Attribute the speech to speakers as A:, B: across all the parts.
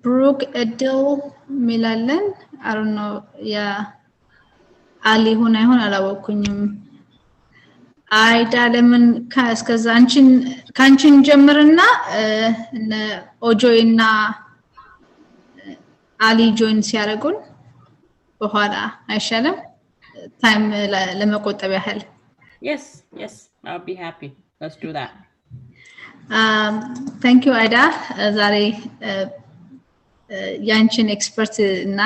A: ብሩክ እድል ሚላለን I don't know አሊ ሆነ አይሆን አላወኩኝም አይዳ ለምን እስከዛ ካንቺን ጀምርና ኦጆይና አሊ ጆይን ሲያረጉን በኋላ አይሻለም ታይም ለመቆጠብ ያህል
B: Yes I'll be happy let's do that
A: thank you አይዳ ዛሬ ያንቺን ኤክስፐርት እና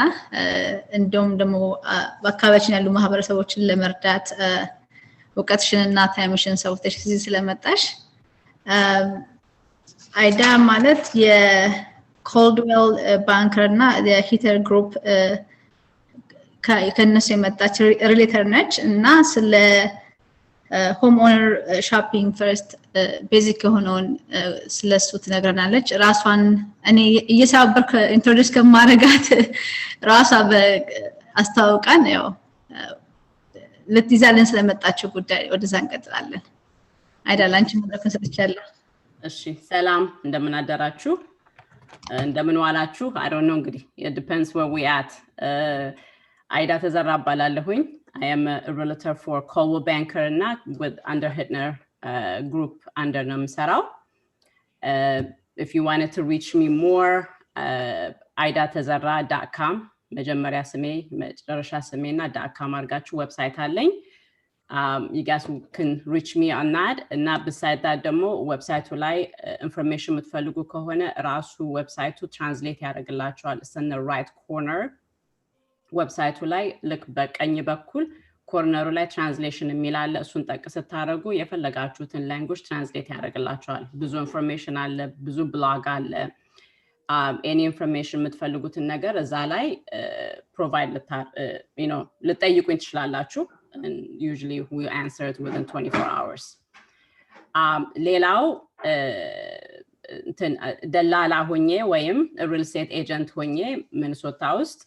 A: እንደውም ደግሞ በአካባቢያችን ያሉ ማህበረሰቦችን ለመርዳት ወቀትሽንና ታይምሽን ሰውተሽ እዚህ ስለመጣሽ አይዳ ማለት የኮልድዌል ባንከርና የሂተር ግሩፕ ከነሱ የመጣች ሪሌተር ነች እና ስለ ሆም ኦነር ሾፒንግ ፈርስት ቤዚክ የሆነውን ስለሱ ትነግረናለች ራሷን እኔ እየሳበርኩ ኢንትሮዲዩስ ከማረጋት ራሷ በአስተዋውቃን ያው ለትይዛለን ስለመጣችሁ ጉዳይ ወደዛ እንቀጥላለን አይዳላንቺ መድረኩን ሰጥቻለሁ
B: እሺ ሰላም እንደምን አደራችሁ እንደምን ዋላችሁ I don't know እንግዲህ it depends where we at አይዳ ተዘራ ባላለሁኝ I am a realtor for Coldwell Banker and not with under Hitner group under namsarao if you wanted to reach me more aidatazarra.com መጀመሪያ ስሜ መጨረሻ ስሜና .com አርጋችሁ ዌብሳይት አለኝ you guys can reach me on that እና beside that ደግሞ ዌብሳይቱ ላይ ኢንፎርሜሽን የምትፈልጉ ከሆነ ራሱ ዌብሳይቱ ትራንስሌት ያደርግላችኋል it's in the right corner ዌብሳይቱ ላይ ልክ በቀኝ በኩል ኮርነሩ ላይ ትራንስሌሽን የሚላለ እሱን ጠቅስ ታረጉ የፈለጋችሁትን ላንጉዌጅ ትራንስሌት ያደርግላችኋል ብዙ ኢንፎርሜሽን አለ ብዙ ብሎግ አለ any information የምትፈልጉትን ነገር እዛ ላይ provide ልጠይቁኝ ትችላላችሁ and usually we answer it within 24 hours ሌላው ደላላ ሆኜ ወይም real estate agent ሆኜ ሚኒሶታ ውስጥ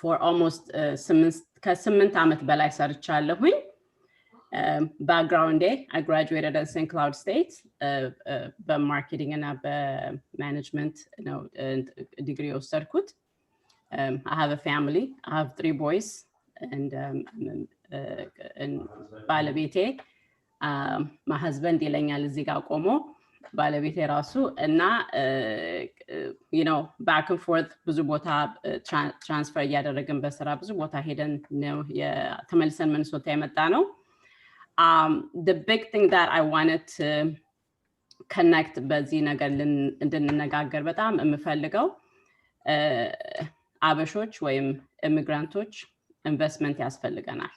B: for almost 8 ዓመት በላይ ሰርቻለሁኝ background I graduated at St. Cloud State በማርኬቲንግ እና በማኔጅመንት ነው ዲግሪ ወሰድኩት I have a family I have 3 boys and ባለቤቴ my husband ይለኛል እዚህ ጋር ቆሞ ባለቤቴ ራሱ እና back and forth ብዙ ቦታ ትራንስፈር ያደረግን በስራ ብዙ ቦታ ሄደን ነው ተመልሰን ሚኒሶታ የመጣ ነው the big thing that I wanted to connect በዚህ ነገር እንድንነጋገር በጣም የምፈልገው አበሾች ወይም ኢሚግራንቶች ኢንቨስትመንት ያስፈልገናል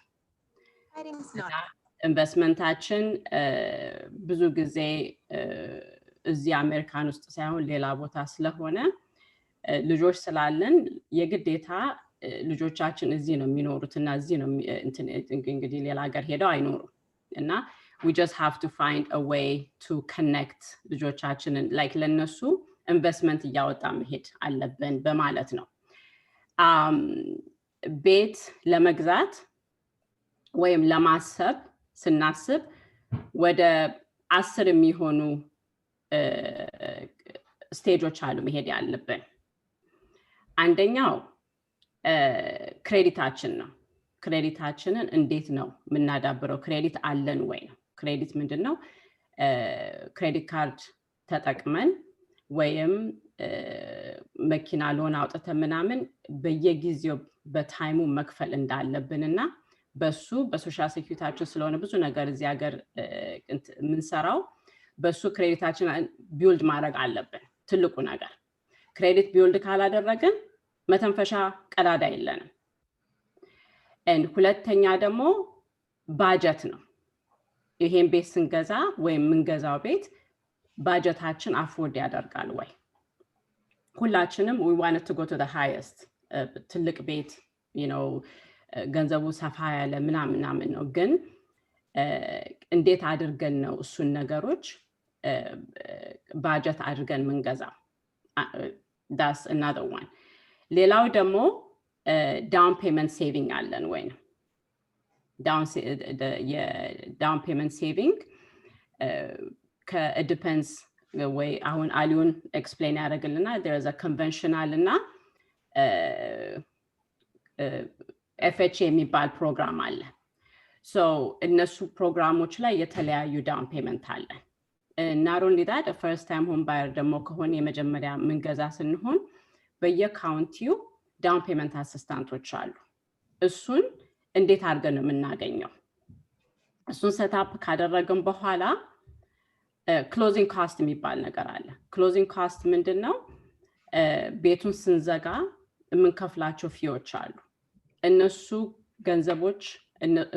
B: ኢንቨስትመንታችን ብዙ ጊዜ እዚህ አሜሪካን ውስጥ ሳይሆን ሌላ ቦታ ስለሆነ ልጆች ስላለን የግዴታ ልጆቻችን እዚህ ነው የሚኖሩትና እዚህ ነው እንግዲህ ሌላ ሀገር ሄደው አይኖሩም እና we just have to find a way to connect ልጆቻችንን like ለነሱ ኢንቨስትመንት እያወጣ መሄድ አለብን በማለት ነው ቤት ለመግዛት ወይም ለማሰብ ስናስብ ወደ 10 የሚሆኑ ስቴጆች አሉ መሄድ ያለብን አንደኛው ክሬዲታችን ነው ክሬዲታችንን እንዴት ነው ምናዳብረው ክሬዲት አለን ወይ ነው ክሬዲት ምንድነው ክሬዲት ካርድ ተጠቅመን ወይም መኪና ሎን አውጥተን ምናምን በየጊዜው በታይሙ መክፈል እንዳለብንና በሱ በሶሻል ሴኩሪቲያችን ስለሆነ ብዙ ነገር እዚህ ሀገር ምንሰራው በሱ ክሬዲታችን ቢልድ ማድረግ አለብን ትልቁ ነገር ክሬዲት ቢልድ ካላደረግን መተንፈሻ ቀዳዳ የለንም and ሁለተኛ ደግሞ ባጀት ነው ይሄን ቤት ስንገዛ ወይም ምንገዛው ቤት ባጀታችን አፎርድ ያደርጋል ወይ ሁላችንም we wanted to go to the highest ትልቅ ቤት ገንዘቡ ሰፋ ያለ ምናምን ነው ግን እንዴት አድርገን ነው እሱን ነገሮች ባጀት አድርገን ምንገዛው that's another one ሌላው ደግሞ down payment saving አለን ወይ ነው down payment saving it depends ወይ አሁን አሊውን ኤክስፕሌን ያደርግልና there is a conventional እና FHA የሚባል ፕሮግራም አለ so እነሱ ፕሮግራሞች ላይ የተለያዩ ዳውን ፔመንት አለ not only that a first time home buyer ደግሞ ከሆነ የመጀመሪያ ምንገዛ ስንሆን በየካውንቲው ዳውን ፔመንት አሲስታንቶች አሉ እሱን እንዴት አድርገን ነው የምናገኘው እሱን ሴትአፕ ካደረግን በኋላ ክሎዚንግ ኮስት የሚባል ነገር አለ ክሎዚንግ ኮስት ምንድነው ቤቱን ስንዘጋ የምንከፍላቸው ፊዎች አሉ እነሱ ገንዘቦች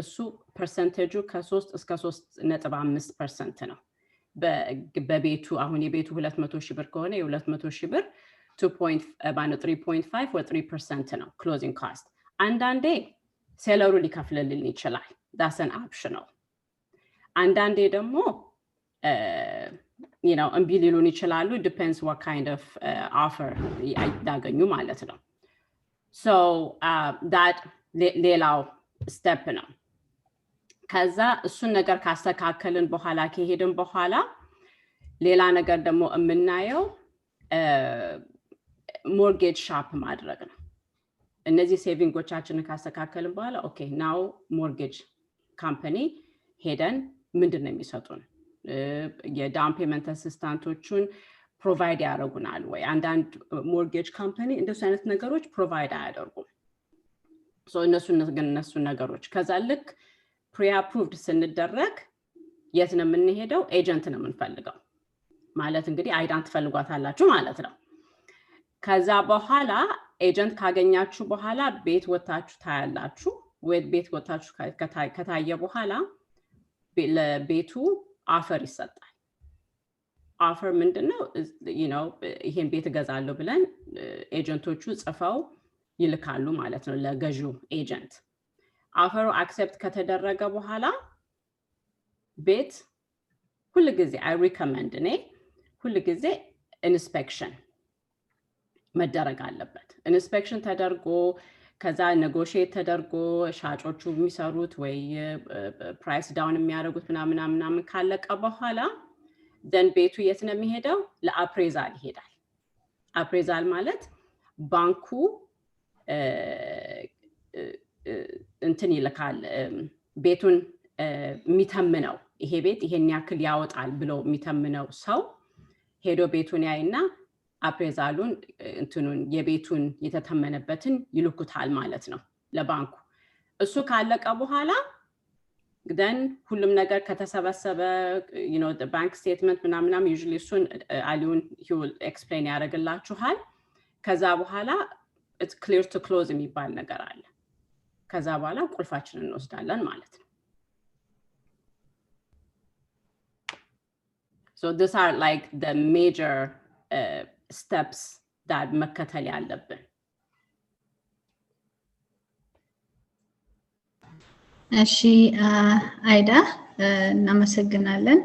B: እሱ ፐርሰንቴጁ ከ3 እስከ 3.5% ነው በቤቱ አሁን የቤቱ 200,000 ብር ከሆነ የ200,000 ብር 3.5 or 3% ነው ክሎዚንግ ኮስት አንዳንዴ ሴለሩ ሊከፍልልን ይችላል that's an optional አንዳንዴ ደግሞ you know እምቢ ሊሉን ይችላሉ depends what kind of offer ያገኙ ማለት ነው so that ሌላው step ነው ከዛ እሱን ነገር ካስተካከልን በኋላ ከሄድን በኋላ ሌላ ነገር ደግሞ የምናየው ሞርጌጅ ሻፕ ማድረግ ነው እነዚህ ሴቪንጎቻችንን ካስተካከልን በኋላ ኦኬ ናው ሞርጌጅ ካምፓኒ ሄደን ምንድነው የሚሰጡን የዳውን ፔመንት አሲስታንቶቹን ፕሮቫይድ ያደርጉናል ወይ አንዳንድ ሞርጌጅ ካምፓኒ እንደሱ አይነት ነገሮች ፕሮቫይድ አያደርጉም ሶ እነሱ ነገሮች ከዛ ልክ ፕሪ አፕሩቭድ ስንደረግ የት ነው የምንሄደው ኤጀንት ነው የምንፈልገው ማለት እንግዲህ አይዳንት ፈልጓታላችሁ ማለት ነው ከዛ በኋላ ኤጀንት ካገኛችሁ በኋላ ቤት ወጣችሁ ታያላችሁ ወይ ቤት ወጣችሁ ከታየ በኋላ ለቤቱ ኦፈር ይሰጣል ኦፈር ምንድነው you know ይሄን ቤት ገዛለሁ ብለን ኤጀንቶቹ ጽፈው ይልካሉ ማለት ነው ለገዢው ኤጀንት ኦፈሩ አክሰፕት ከተደረገ በኋላ ቤት ሁሉ ጊዜ I recommend እኔ ሁሉ ጊዜ ኢንስፔክሽን መደረግ አለበት ኢንስፔክሽን ተደርጎ ከዛ ኔጎሺዬት ተደርጎ ሻጮቹ የሚሰሩት ወይ ፕራይስ ዳውን የሚያደርጉት ምናምን ካለቀ በኋላ then ቤቱ የት ነው የሚሄደው ለአፕሬዛል ይሄዳል አፕሬዛል ማለት ባንኩ እንትን ይልካል ቤቱን የሚተምነው ይሄ ቤት ይሄን ያክል ያወጣል ብሎ የሚተምነው ሰው ሄዶ ቤቱን ያይና አፕሬዛሉን እንትኑን የቤቱን የተተመነበትን ይልኩታል ማለት ነው ለባንኩ እሱ ካለቀ በኋላ then ሁሉም ነገር ከተሰበሰበ you know the bank statement ምናምን usually እሱን አሊውን he will explain ያደርግላችኋል ከዛ በኋላ it's clear to close የሚባል ነገር አለ ከዛ በኋላ ቁልፋችንን እንወስዳለን ማለት ነው so these are like the major steps that መከተል ያለብን
A: እሺ አይዳ እናመሰግናለን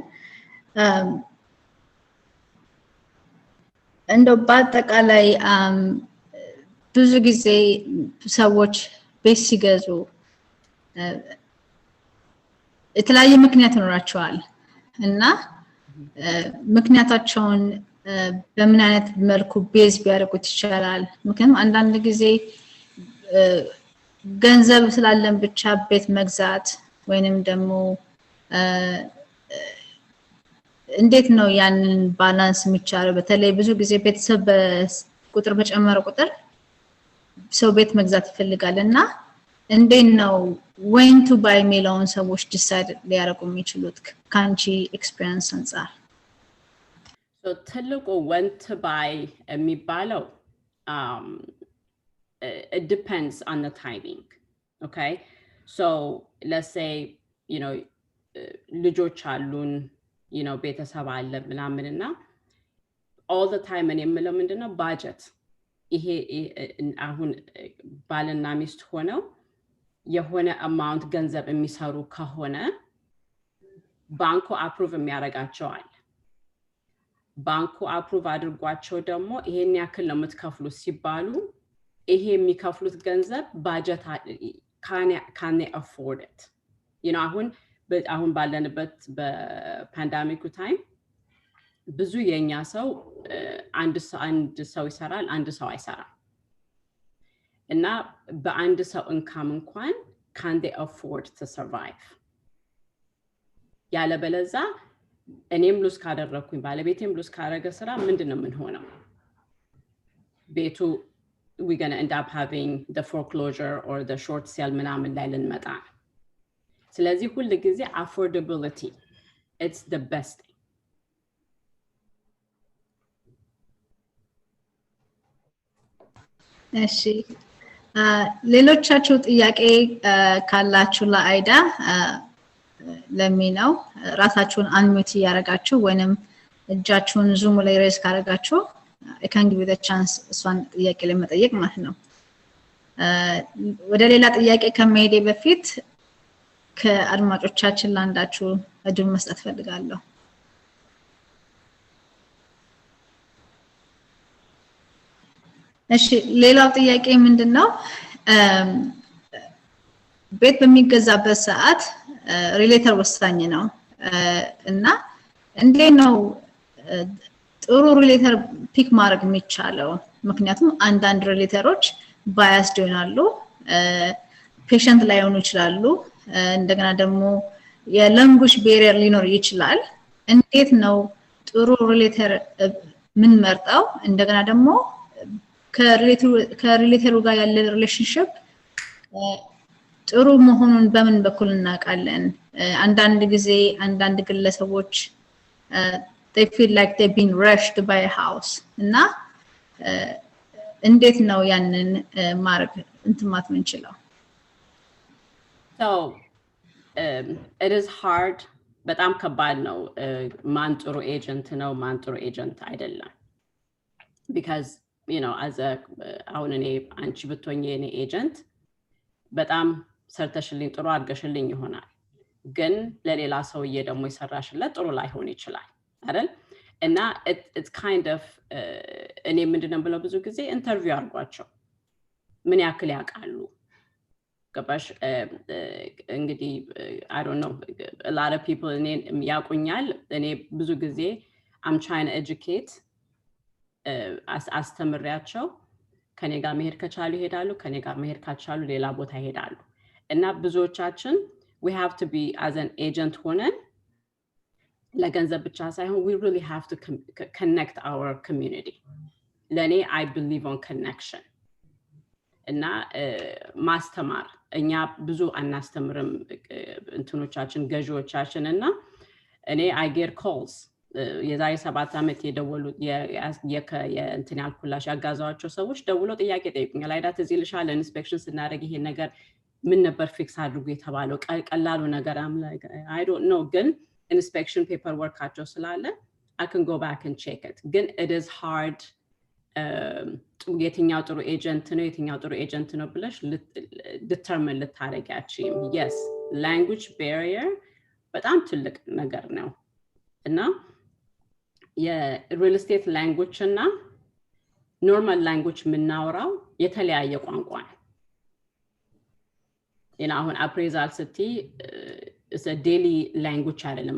A: እንደው በአጠቃላይ ብዙ ጊዜ ሰዎች ቤት ሲገዙ የተለያየ ምክንያት ይኖራቸዋል እና ምክንያታቸውን በምን አይነት መልኩ ቤዝ ቢያደርጉት ይችላል ምክንያቱም አንዳንድ ጊዜ ገንዘብ ስላለን ብቻ ቤት መግዛት ወይንም ደግሞ እንዴት ነው ያንን ባላንስ የሚቻለው በተለይ ብዙ ጊዜ ቤተሰብ ቁጥር በጨመረ ቁጥር ሰው ቤት መግዛት ይፈልጋልና እንዴት ነው when to buy የሚለውን ሰዎች ዲሳይድ ሊያደርጉ የሚችሉት ካንቺ ኤክስፒሪየንስ አንፃር
B: so ትልቁ when to buy የሚባለው it depends on the timing okay so let's say you know ልጆች አሉን you know ቤተሰብ አለ ምናምንና all the time እኔ የምለው ምንድነው budget ይሄ አሁን ባልና ሚስት ሆነው የሆነ amount ገንዘብ የሚሰሩ ከሆነ ባንኩ አፕሩቭ የሚያደርጋቸው አለ ባንኩ አፕሩቭ አድርጓቸው ደግሞ ይሄን ያክል ነው የምትከፍሉት ሲባሉ ይሄ የሚከፍሉት ገንዘብ ባጀት can they afford it you know አሁን ባለንበት በፓንደሚኩ ታይም ብዙ የኛ ሰው አንድ ሰው ይሰራል አንድ ሰው አይሰራም እና በአንድ ሰው እንካም እንኳን can they afford to survive ያለ በለዛ እኔም ሉስ ካደረኩኝ ባለቤቴም ሉስ ካረገ ስራ ምንድነው ምን ሆነው ቤቱ we're going to end up having the foreclosure or the short sale ምናምን ላይ ልንመጣ ስለዚህ ሁሉ ጊዜ affordability it's the best thing.
A: እሺ ሌሎቻችሁ ጥያቄ ካላችሁ ለአይዳ ለሚናው ራሳችሁን አንሚት ያረጋችሁ ወይንም እጃችሁን ዙም ላይ ሬስ ካረጋችሁ I can give you the chance እሷን ጥያቄ ለመጠየቅ ማለት ነው ወደ ሌላ ጥያቄ ከመሄዴ በፊት ከአድማጮቻችን ላንዳችሁ እድል መስጠት ፈልጋለሁ እሺ ሌላው ጥያቄ ምንድነው ቤት በሚገዛበት ሰዓት ሪሌተር ወሳኝ ነው እና እንዴት ነው ጥሩ ሪሌተር ፒክ ማድረግ የሚቻለው ምክንያቱም አንዳንድ ሪሌተሮች ባያስድ ይሆናሉ ፔሸንት ላይ ሆኑ ይችላሉ እንደገና ደግሞ የላንጉዌጅ ቤሪየር ሊኖር ይችላል እንዴት ነው ጥሩ ሪሌተር ምን መርጣው እንደገና ደግሞ ከሪሌተሩ ጋር ያለ ሪሌሽንሺፕ ጥሩ መሆኑን በምን በኩል እናውቃለን አንዳንድ ጊዜ አንዳንድ ግለሰቦች they feel like they've been rushed by a house እና እንዴት ነው ያንን ማርክ እንትማት ምንችለው
B: so it is hard በጣም ከባድ ነው ማን ጥሩ ኤጀንት ነው ማን ጥሩ ኤጀንት አይደለም because you know as a አሁን እኔ አንቺ ብትሆኚ እኔ ኤጀንት በጣም ሰርተሽልኝ ጥሩ አድርገሽልኝ ይሆናል ግን ለሌላ ሰውዬ ደግሞ ይሰራሽለት ጥሩ ላይሆን ይችላል አይደል እና it's kind of እኔ ምንድነው ብለው ብዙ ጊዜ ኢንተርቪው አድርጓቸው ምን ያክል ያውቃሉ ገባሽ እንግዲህ I don't know a lot of people እኔ ያውቁኛል እኔ ብዙ ጊዜ I'm trying to educate አስተምሪያቸው ከኔ ጋር መሄድ ከቻሉ ይሄዳሉ ከኔ ጋር መሄድ ካቻሉ ሌላ ቦታ ይሄዳሉ እና ብዙዎቻችን we have to be as an agent ሆነን ለገንዘብ ብቻ ሳይሆን we really have to connect our community ለኔ I believe on connection እና ማስተማር እኛ ብዙ አናስተምርም እንትኖቻችን ገዢዎቻችን እና እኔ I get calls የዛሬ 7 አመት የደወሉ የእንትን ያልኩላሽ ያጋዛዋቸው ሰዎች ደውሎ ጥያቄ ጠይቁኛል አይዳት እዚህ ልሻለ ኢንስፔክሽን ስናደርግ ይሄ ነገር ምን ነበር ፊክስ አድርጉ የተባለው ቀላሉ ነገር I don't know ግን inspection paperwork አቸው ስላለ I can go back and check it ግን it is hard የትኛው ጥሩ ኤጀንት ነው የትኛው ጥሩ ኤጀንት ነው ብለሽ determine ልታረጋችም yes language barrier በጣም ትልቅ ነገር ነው እና የሪል ስቴት ላንጉዌጅ እና ኖርማል ላንጉዌጅ ምናወራው የተለያየ ቋንቋ ነው እና አሁን አፕሬዛል ሲቲ is a daily language አይደለም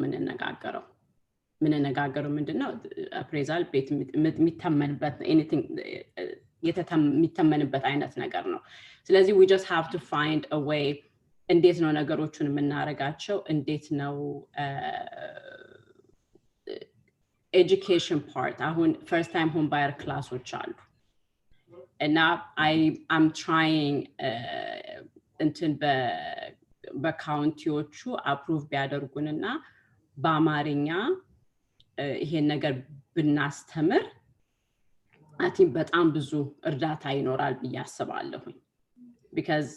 B: ምንነጋገረው ምንድነው አፕሬዛል ቤት የሚተመንበት anything የሚተመንበት አይነት ነገር ነው ስለዚህ we just have to find a way እንዴት ነው ነገሮችን የምናረጋቸው እንዴት ነው education part አሁን first time home buyer classes አሉ እና I'm trying እንትን በካውንቲዎቹ አፕሩቭ ቢያደርጉንና በአማርኛ ይሄን ነገር ብናስተምር I think በጣም ብዙ እርዳታ ይኖራል ብያስባለሁ because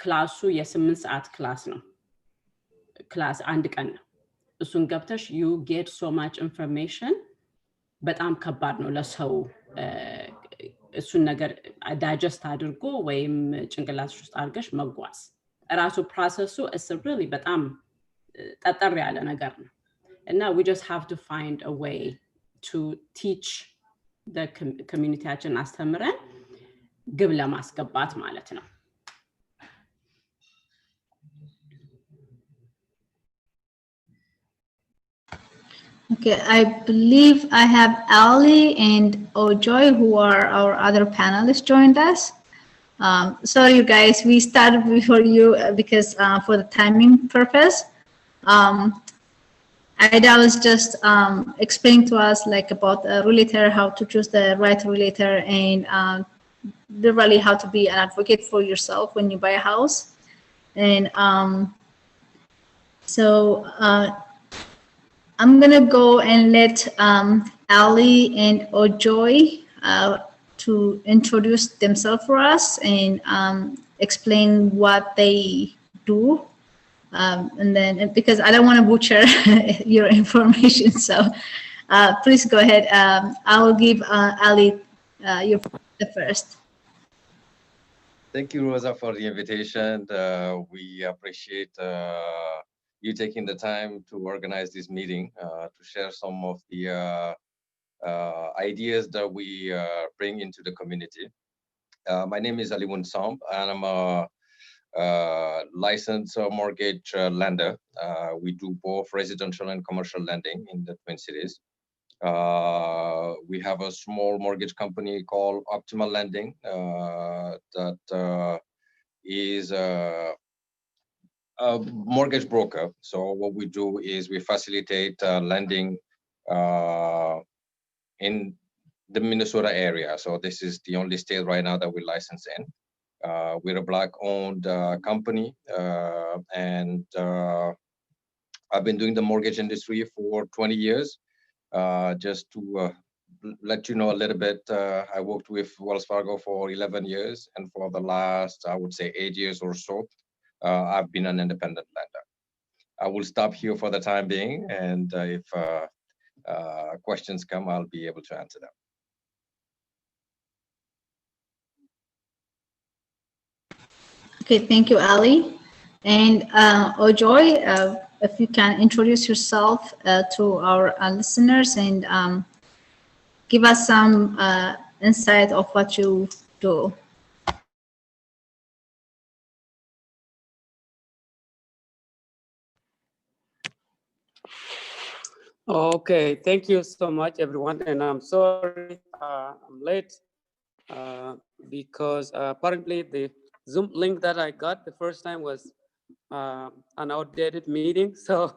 B: ክላሱ የ8 ሰዓት ክላስ ነው ክላስ አንድ ቀን ነው እሱን ገብተሽ you get so much information በጣም ከባድ ነው ለሰው እሱን ነገር ዳይጀስት አድርጎ ወይም ጭንቅላትሽ ውስጥ አድርገሽ መጓዝ ራሱ ፕሮሰሱ is really በጣም ጠጠር ያለ ነገር ነው እና we just have to find a way to teach the communityችን አስተምረን ግብ ለማስገባት ማለት ነው
A: Okay, I believe I have Ali and Ojoy, who are our other panelists, joined us. Sorry, you guys, we started before you because for the timing purpose. Ida was just explaining to us like about a realtor, how to choose the right realtor, and literally how to be an advocate for yourself when you buy a house. And so I'm gonna go and let Ali and Ojoy to introduce themselves for us and explain what they do. And then, because I don't want to butcher your information, so please go ahead. I will give Ali you the first.
C: Thank you, Rosa, for the invitation. We appreciate you taking the time to organize this meeting to share some of the ideas that we bring into the community. My name is Ali Samb, and I'm a licensed mortgage lender. We do both residential and commercial lending in the Twin Cities. We have a small mortgage company called Optimal Lending that is a mortgage broker. So what we do is we facilitate lending in the Minnesota area. So this is the only state right now that we license in. We're a Black-owned company, and I've been doing the mortgage industry for 20 years. Just to let you know a little bit, I worked with Wells Fargo for 11 years, and for the last, I would say, 8 years or so, I've been an independent lender. I will stop here for the time being, and if questions come, I'll be able to answer them.
A: Okay, thank you, Ali. And Ojoy, if you can introduce yourself to our listeners and give us some insight of what you do.
D: Okay, thank you so much, everyone. And I'm sorry I'm late because apparently the Zoom link that I got the first time was an outdated meeting. So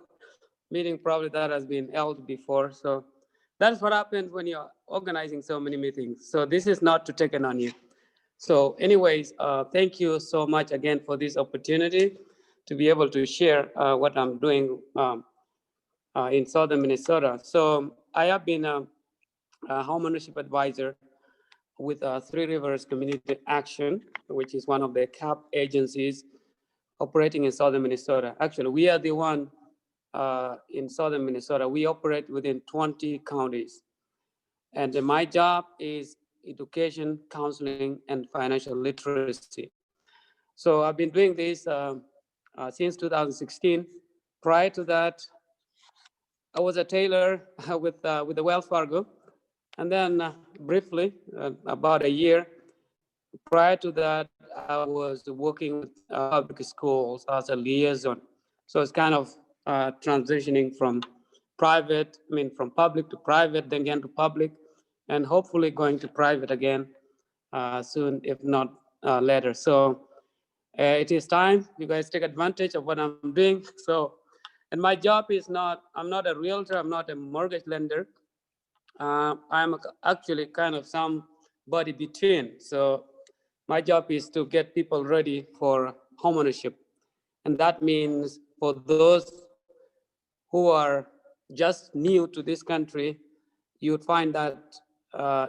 D: meeting probably that has been held before. So that's what happens when you're organizing so many meetings. So this is not to take it on you. So anyways, thank you so much again for this opportunity to be able to share what I'm doing in Southern Minnesota. So I have been a homeownership advisor with Three Rivers Community Action, which is one of the CAP agencies operating in Southern Minnesota. Actually, we are the one in Southern Minnesota. We operate within 20 counties. And my job is education, counseling, and financial literacy. So I've been doing this since 2016. Prior to that, I was a tailor with the Wells Fargo. And then briefly, about a year prior to that, I was working with public schools as a liaison. So it's kind of transitioning from from public to private, then again to public, and hopefully going to private again soon, if not later. So it is time you guys take advantage of what I'm doing. So, and my job is I'm not a realtor, I'm not a mortgage lender. I'm actually kind of somebody between. So my job is to get people ready for homeownership. And that means for those who are just new to this country, you would find that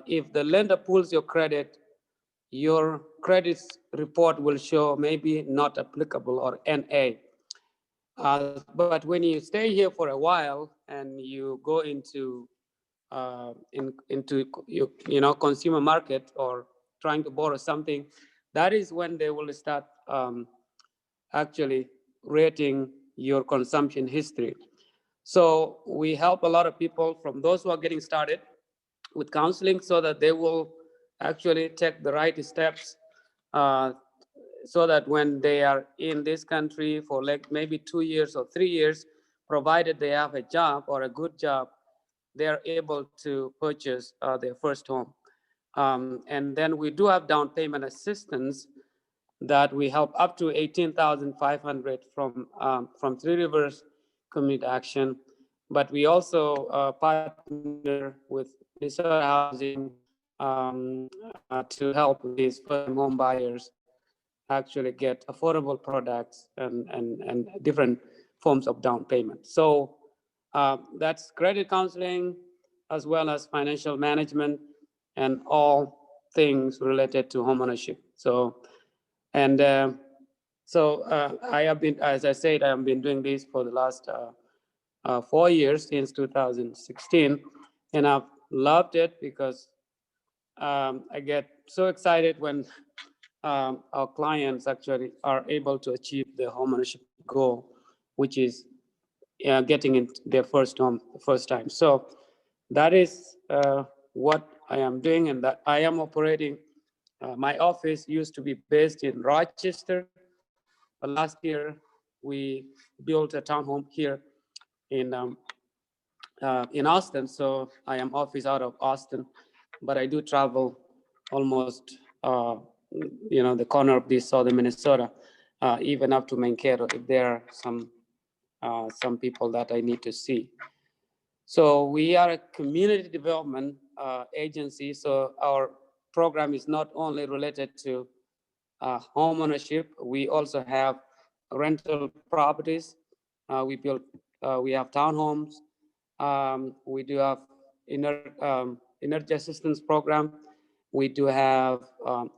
D: if the lender pulls your credit, your credit report will show maybe not applicable or NA. But when you stay here for a while and you go into consumer market or trying to borrow something, that is when they will start actually rating your consumption history. So we help a lot of people, from those who are getting started with counseling, so that they will actually take the right steps so that when they are in this country for like maybe 2 years or 3 years, provided they have a job or a good job, they are able to purchase their first home. And then we do have down payment assistance that we help up to 18,500 from Three Rivers Community Action. But we also partner with Minnesota Housing to help these first home buyers actually get affordable products and different forms of down payment. So that's credit counseling as well as financial management and all things related to homeownership. So, and I have been, as I said, I have been doing this for the last 4 years, since 2016, and I've loved it because I get so excited when our clients actually are able to achieve their homeownership goal, which is getting into their first home the first time. So that is what I am doing, and that I am operating. My office used to be based in Rochester, but last year we built a townhome here in Austin. So I am office out of Austin, but I do travel almost the corner of this southern Minnesota, even up to Mankato if there are some people that I need to see. So we are a community development agency. So our program is not only related to home ownership. We also have rental properties. We have townhomes. We do have energy assistance program. We do have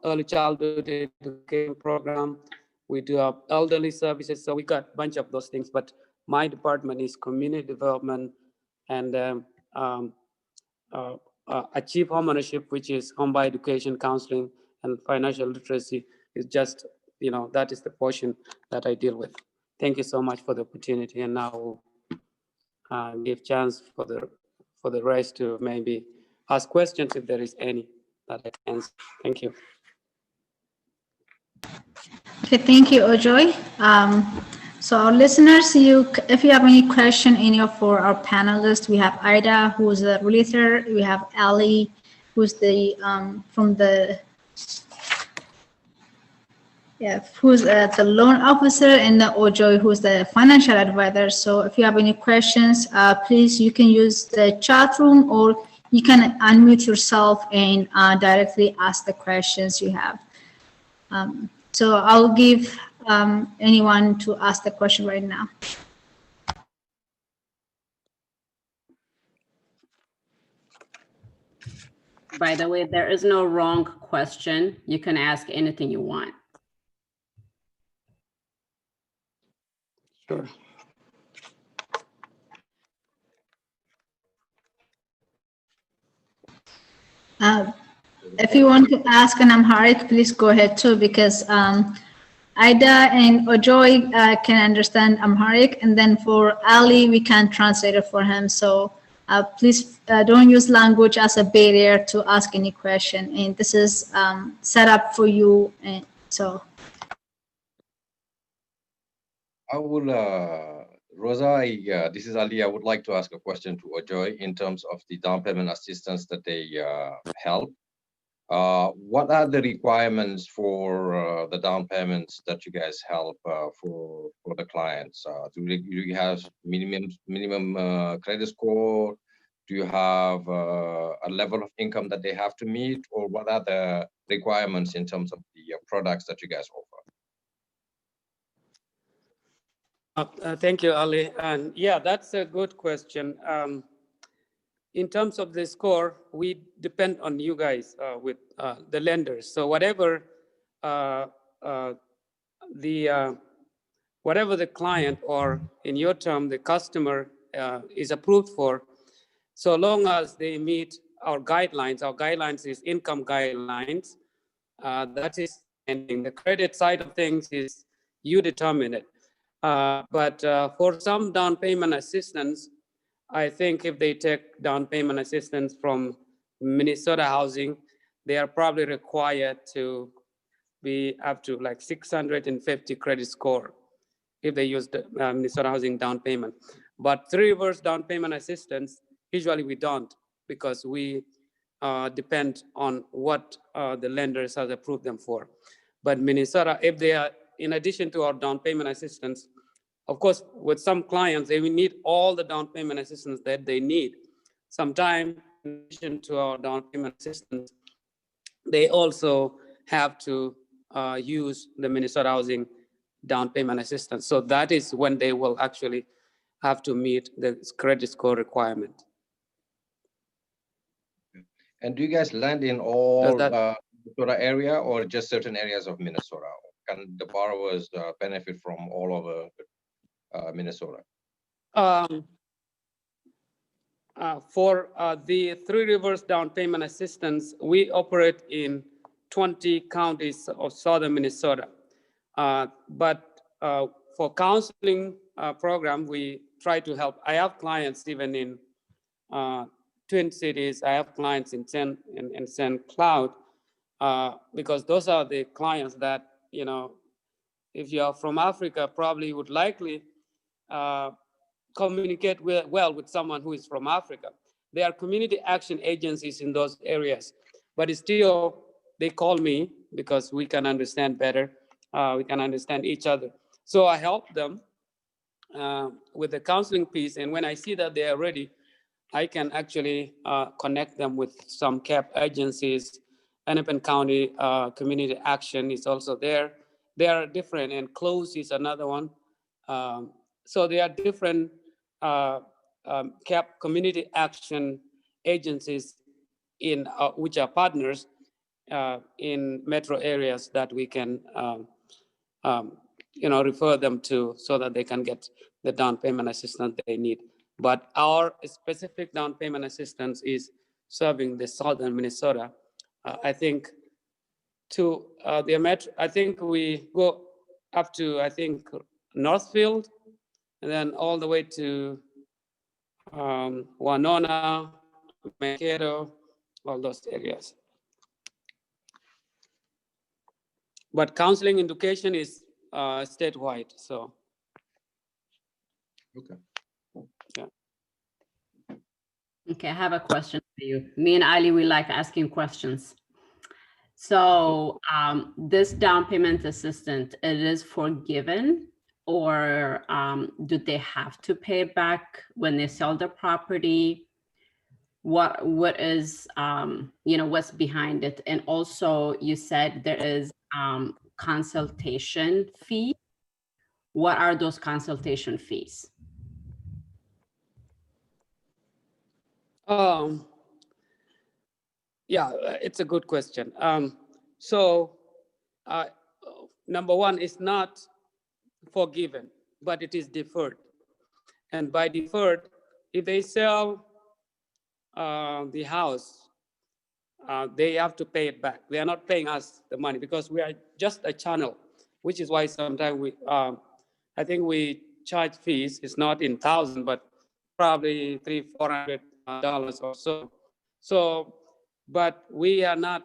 D: early childhood education program. We do have elderly services. So we got a bunch of those things, but my department is community development and achieve homeownership, which is home buy education, counseling, and financial literacy is just, that is the portion that I deal with. Thank you so much for the opportunity. And now give chance for the rest to maybe ask questions if there is any that I can answer. Thank you.
A: Okay, thank you, Ojoy. So our listeners, if you have any question for our panelists, we have Ida, who's a realtor. We have Ali, who's the loan officer, and Ojoy, who's the financial advisor. So if you have any questions, please, you can use the chat room, or you can unmute yourself and directly ask the questions you have. So I'll give anyone to ask the question right now.
B: By the way, there is no wrong question. You can ask anything you want.
D: Sure.
A: If you want to ask in Amharic, please go ahead too, because Ida and Ojoy can understand Amharic, and then for Ali, we can translate it for him. So please don't use language as a barrier to ask any question. And this is set up for you. And so
C: I will, Rosa, this is Ali. I would like to ask a question to Ojoy in terms of the down payment assistance that they help. What are the requirements for the down payments that you guys help for the clients? Do you have minimum credit score? Do you have a level of income that they have to meet, or what are the requirements in terms of the products that you guys offer?
D: Thank you, Ali. And yeah, that's a good question. In terms of the score, we depend on you guys with the lenders. So whatever the client, or in your term, the customer is approved for, so long as they meet our guidelines is income guidelines. That is ending. The credit side of things is you determine it. But for some down payment assistance, I think if they take down payment assistance from Minnesota Housing, they are probably required to be up to like 650 credit score if they use the Minnesota Housing down payment. But Three Rivers down payment assistance Usually we don't, because we depend on what the lenders have approved them for. But Minnesota, if they are, in addition to our down payment assistance, of course, with some clients, they will need all the down payment assistance that they need. Sometimes, in addition to our down payment assistance, they also have to use the Minnesota Housing down payment assistance. So that is when they will actually have to meet the credit score requirement.
C: And do you guys land in all Minnesota area or just certain areas of Minnesota? Can the borrowers benefit from all over Minnesota?
D: For the Three Rivers down payment assistance, we operate in 20 counties of southern Minnesota. But for counseling program, we try to help. I have clients even in Twin Cities. I have clients in St. Cloud, because those are the clients that, you know, if you are from Africa, probably would likely communicate well with someone who is from Africa. There are community action agencies in those areas, but still they call me because we can understand better. We can understand each other. So I help them with the counseling piece. And when I see that they are ready, I can actually connect them with some CAP agencies. Hennepin County Community Action is also there. They are different, and CLOSE is another one. So there are different CAP community action agencies in which are partners in metro areas that we can refer them to, so that they can get the down payment assistance they need. But our specific down payment assistance is serving the southern Minnesota. I think to the metro, I think we go up to, I think, Northfield, and then all the way to Winona, Mankato, all those areas. But counseling education is statewide, so.
C: Okay.
D: Yeah.
B: Okay, I have a question for you. Me and Ali, we like asking questions. So this down payment assistance, it is forgiven, or do they have to pay it back when they sell the property? What is, what's behind it? And also you said there is consultation fee. What are those consultation fees?
D: Yeah, it's a good question. So number one, it's not forgiven, but it is deferred. And by deferred, if they sell the house, they have to pay it back. They are not paying us the money because we are just a channel, which is why sometimes we, I think we charge fees. It's not in thousands, but probably $300-400 or so. So, but we are not,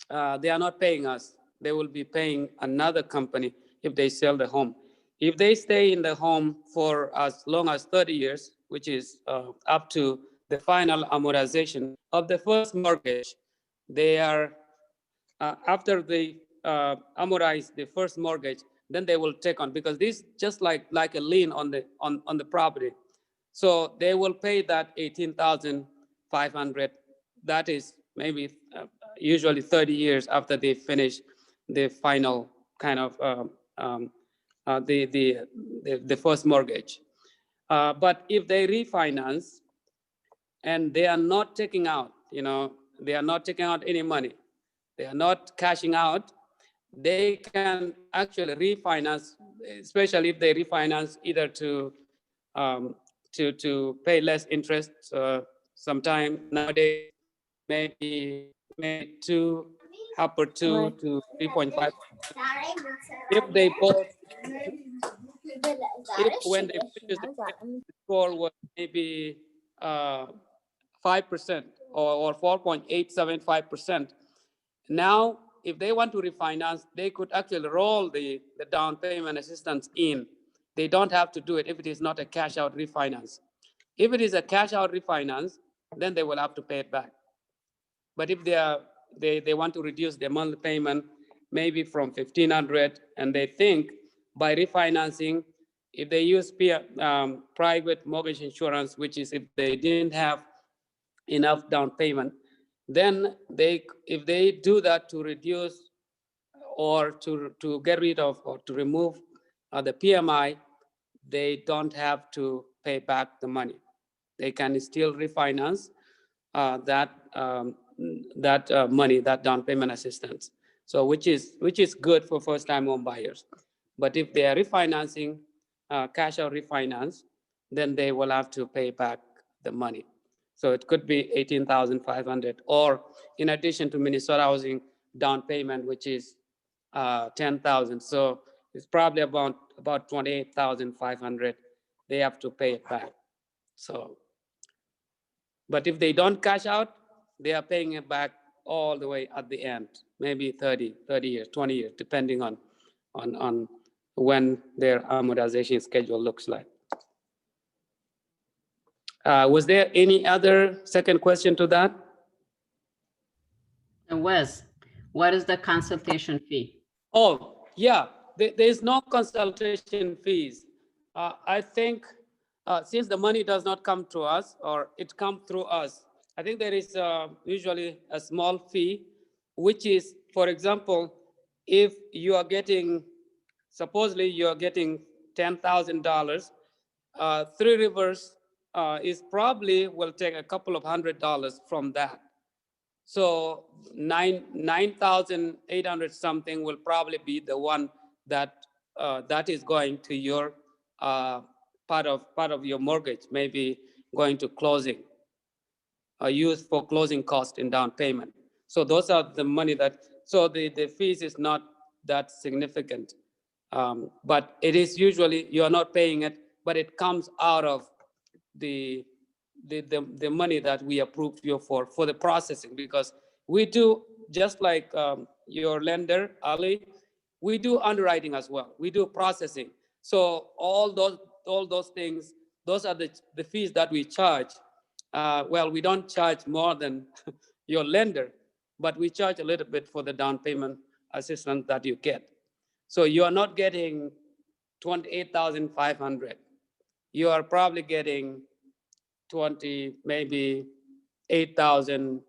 D: they are not paying us. They will be paying another company if they sell the home. If they stay in the home for as long as 30 years, which is up to the final amortization of the first mortgage, they are, after they amortize the first mortgage, then they will take on, because this is just like a lien on the property. So they will pay that $18,500. That is maybe usually 30 years after they finish the final kind of the first mortgage. But if they refinance and they are not taking out, they are not taking out any money, they are not cashing out, they can actually refinance, especially if they refinance either to pay less interest. Sometime nowadays, maybe 2 upper 2 to 3.5. If they both, if when they purchase the score was maybe 5% or 4.875%. Now, if they want to refinance, they could actually roll the down payment assistance in. They don't have to do it if it is not a cash out refinance. If it is a cash out refinance, then they will have to pay it back. But if they want to reduce their monthly payment, maybe from $1,500, and they think by refinancing, if they use private mortgage insurance, which is if they didn't have enough down payment, then if they do that to reduce or to get rid of or to remove the PMI, they don't have to pay back the money. They can still refinance that money, that down payment assistance. So which is good for first-time home buyers. But if they are refinancing, cash out refinance, then they will have to pay back the money. So it could be $18,500, or in addition to Minnesota housing down payment, which is $10,000. So it's probably about $28,500. They have to pay it back. So, but if they don't cash out, they are paying it back all the way at the end, maybe 30 years, 20 years, depending on when their amortization schedule looks like. Was there any other second question to that?
B: There was. What is the consultation fee?
D: Oh, yeah, there is no consultation fees. I think since the money does not come to us, or it comes through us, I think there is usually a small fee, which is, for example, if you are getting, supposedly you are getting $10,000, Three Rivers is probably will take a couple of $100 from that. So 9,800 something will probably be the one that that is going to your part of your mortgage, maybe going to closing, used for closing cost in down payment. So those are the money that, so the fees is not that significant, but it is usually you are not paying it, but it comes out of the money that we approve you for the processing, because we do, just like your lender, Ali, we do underwriting as well. We do processing. So all those things, those are the fees that we charge. Well, we don't charge more than your lender, but we charge a little bit for the down payment assistance that you get. So you are not getting $28,500. You are probably getting maybe $8,200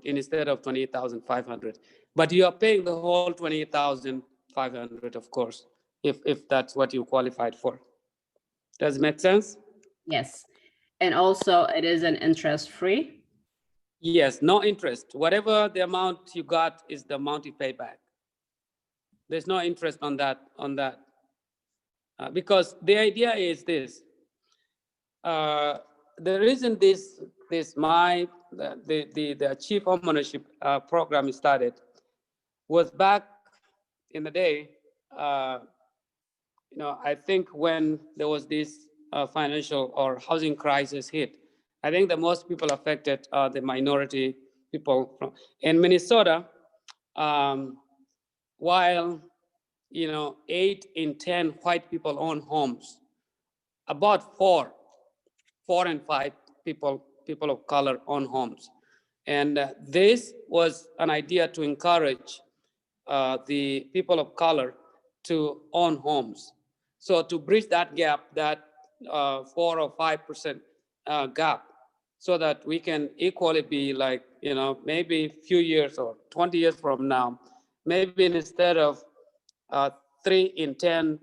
D: instead of $28,500. But you are paying the whole $28,500, of course, if that's what you qualified for. Does it make sense?
B: Yes. And also it is an interest-free?
D: Yes, no interest. Whatever the amount you got is the amount you pay back. There's no interest on that. Because the idea is this. The reason the Chief Homeownership program started was back in the day. I think when there was this financial or housing crisis hit, I think the most people affected are the minority people in Minnesota. While 8 in 10 white people own homes, about 4 and 5 people of color own homes. And this was an idea to encourage the people of color to own homes. So to bridge that gap, that 4 or 5% gap, so that we can equally be like, maybe a few years or 20 years from now, maybe instead of 3 in 10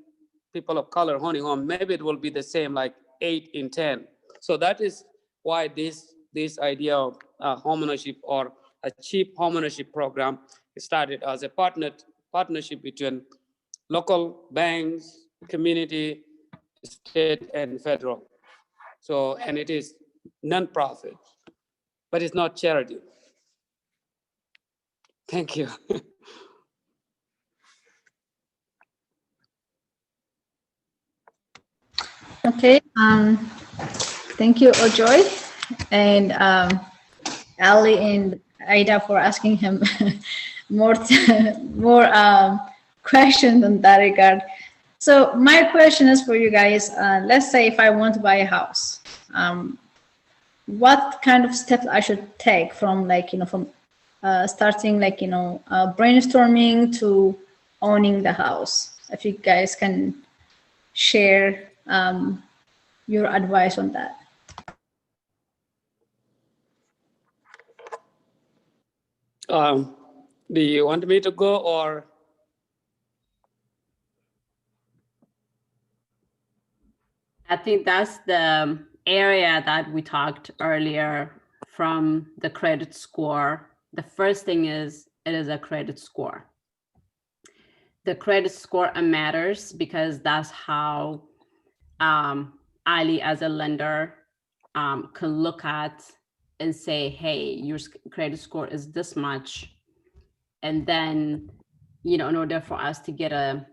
D: people of color owning home, maybe it will be the same, like 8 in 10. So that is why this idea of homeownership or a cheap homeownership program started as a partnership between local banks, community, state, and federal. So, and it is non-profit, but it's not charity. Thank you.
A: Okay. Thank you, Ojoy, and Ali and Aida for asking him more questions in that regard. So my question is for you guys. Let's say if I want to buy a house, what kind of steps I should take from from starting brainstorming to owning the house? If you guys can share your advice on that.
D: Do you want me to go or?
B: I think that's the area that we talked earlier from the credit score. The first thing is, it is a credit score. The credit score matters because that's how Ali as a lender can look at and say, hey, your credit score is this much. And then, in order for us to get a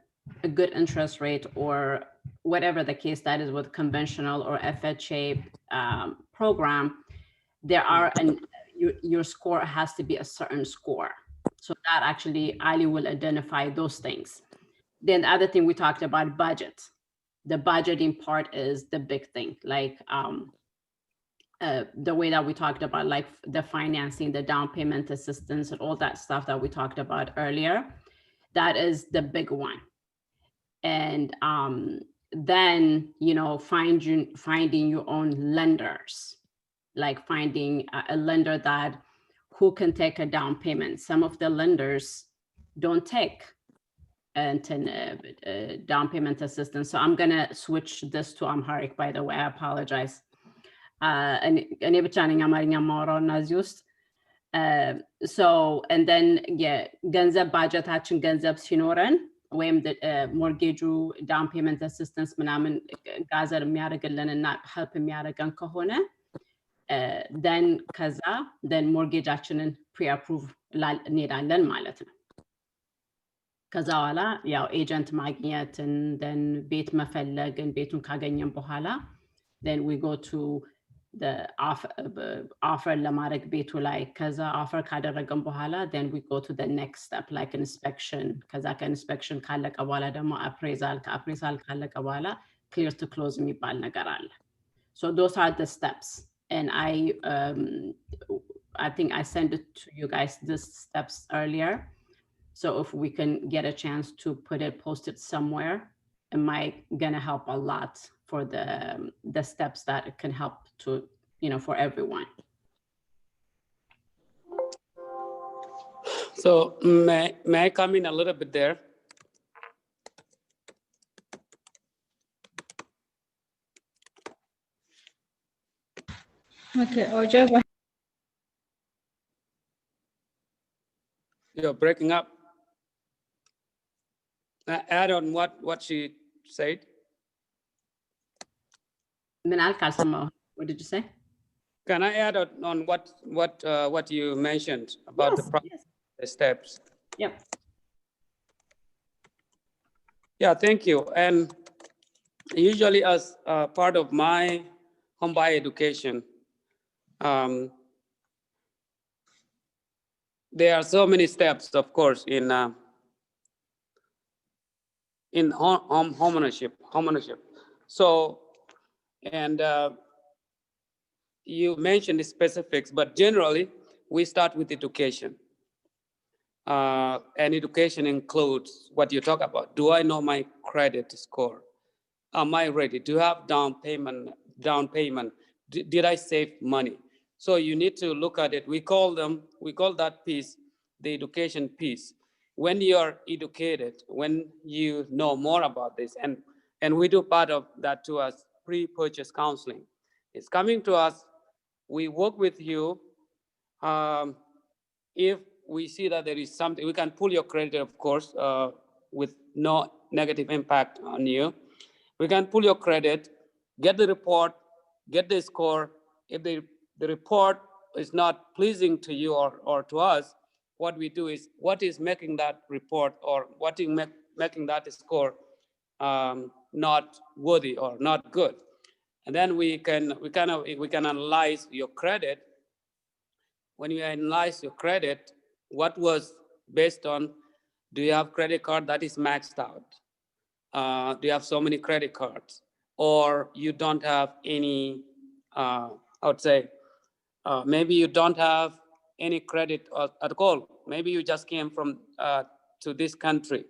B: good interest rate or whatever the case that is with conventional or FHA program, your score has to be a certain score. So that actually Ali will identify those things. Then the other thing we talked about, budget. The budgeting part is the big thing. Like the way that we talked about, like the financing, the down payment assistance, and all that stuff that we talked about earlier. That is the big one. And then finding your own lenders, like finding a lender who can take a down payment. Some of the lenders don't take down payment assistance. So I'm gonna switch this to Amharic, by the way. I apologize. እኔ ብቻ ነኝ አማርኛ የማወራው እና እዚህ ውስጥ so and then ገንዘብ ባጀታችን ገንዘብ ሲኖረን ወይም ሞርጌጁ ዳውን ፔመንት አሲስተንስ ምናምን ጋዘር የሚያደርግልን እና ሄልፕ የሚያደርገን ከሆነ ከዛ ሞርጌጃችንን ፕሪ አፕሩቭ እንሄዳለን ማለት ነው። ከዛ በኋላ ያው ኤጀንት ማግኘትን ቤት መፈለግን ቤቱን ካገኘን በኋላ then we go to the offer ለማድረግ ቤቱ ላይ ከዛ offer ካደረገን በኋላ then we go to the next step like inspection ከዛ ከኢንስፔክሽን ካለቀ በኋላ ደግሞ appraisal ከአፕሬዛል ካለቀ በኋላ clear to close የሚባል ነገር አለ. So those are the steps and I think I sent it to you guys these steps earlier. So if we can get a chance to post it somewhere, it might gonna help a lot for the steps that it can help to, for everyone.
D: So may I come in a little bit there?
A: Okay, Ojo.
D: You're breaking up. Add on what she said.
B: What did you say?
D: Can I add on what you mentioned about the steps?
B: Yep.
D: Yeah, thank you. And usually as part of my home buyer education, there are so many steps, of course, in home ownership. So, and you mentioned the specifics, but generally we start with education. And education includes what you talk about. Do I know my credit score? Am I ready? Do you have down payment? Did I save money? So you need to look at it. We call that piece the education piece. When you're educated, when you know more about this, and we do part of that too as pre-purchase counseling. It's coming to us, we work with you. If we see that there is something, we can pull your credit, of course, with no negative impact on you. We can pull your credit, get the report, get the score. If the report is not pleasing to you or to us, what we do is, what is making that report or what is making that score not worthy or not good? And then we can analyze your credit. When you analyze your credit, what was based on, do you have credit card that is maxed out? do you have so many credit cards, or you don't have any, I would say, maybe you don't have any credit at all. Maybe you just came from to this country.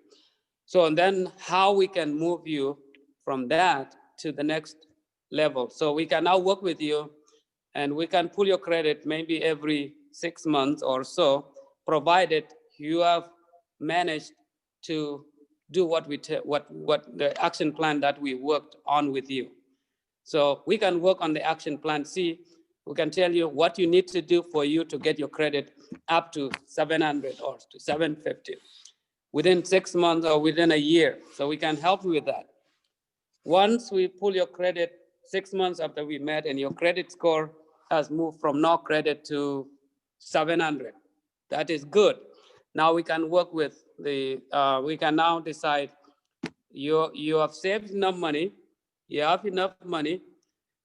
D: So then how we can move you from that to the next level. So we can now work with you, and we can pull your credit maybe every 6 months or so, provided you have managed to do what the action plan that we worked on with you. So we can work on the action plan C. We can tell you what you need to do for you to get your credit up to 700 or to 750 within 6 months or within a year. So we can help you with that. Once we pull your credit 6 months after we met and your credit score has moved from no credit to 700, that is good. Now we can work with the, we can now decide you have saved enough money, you have enough money,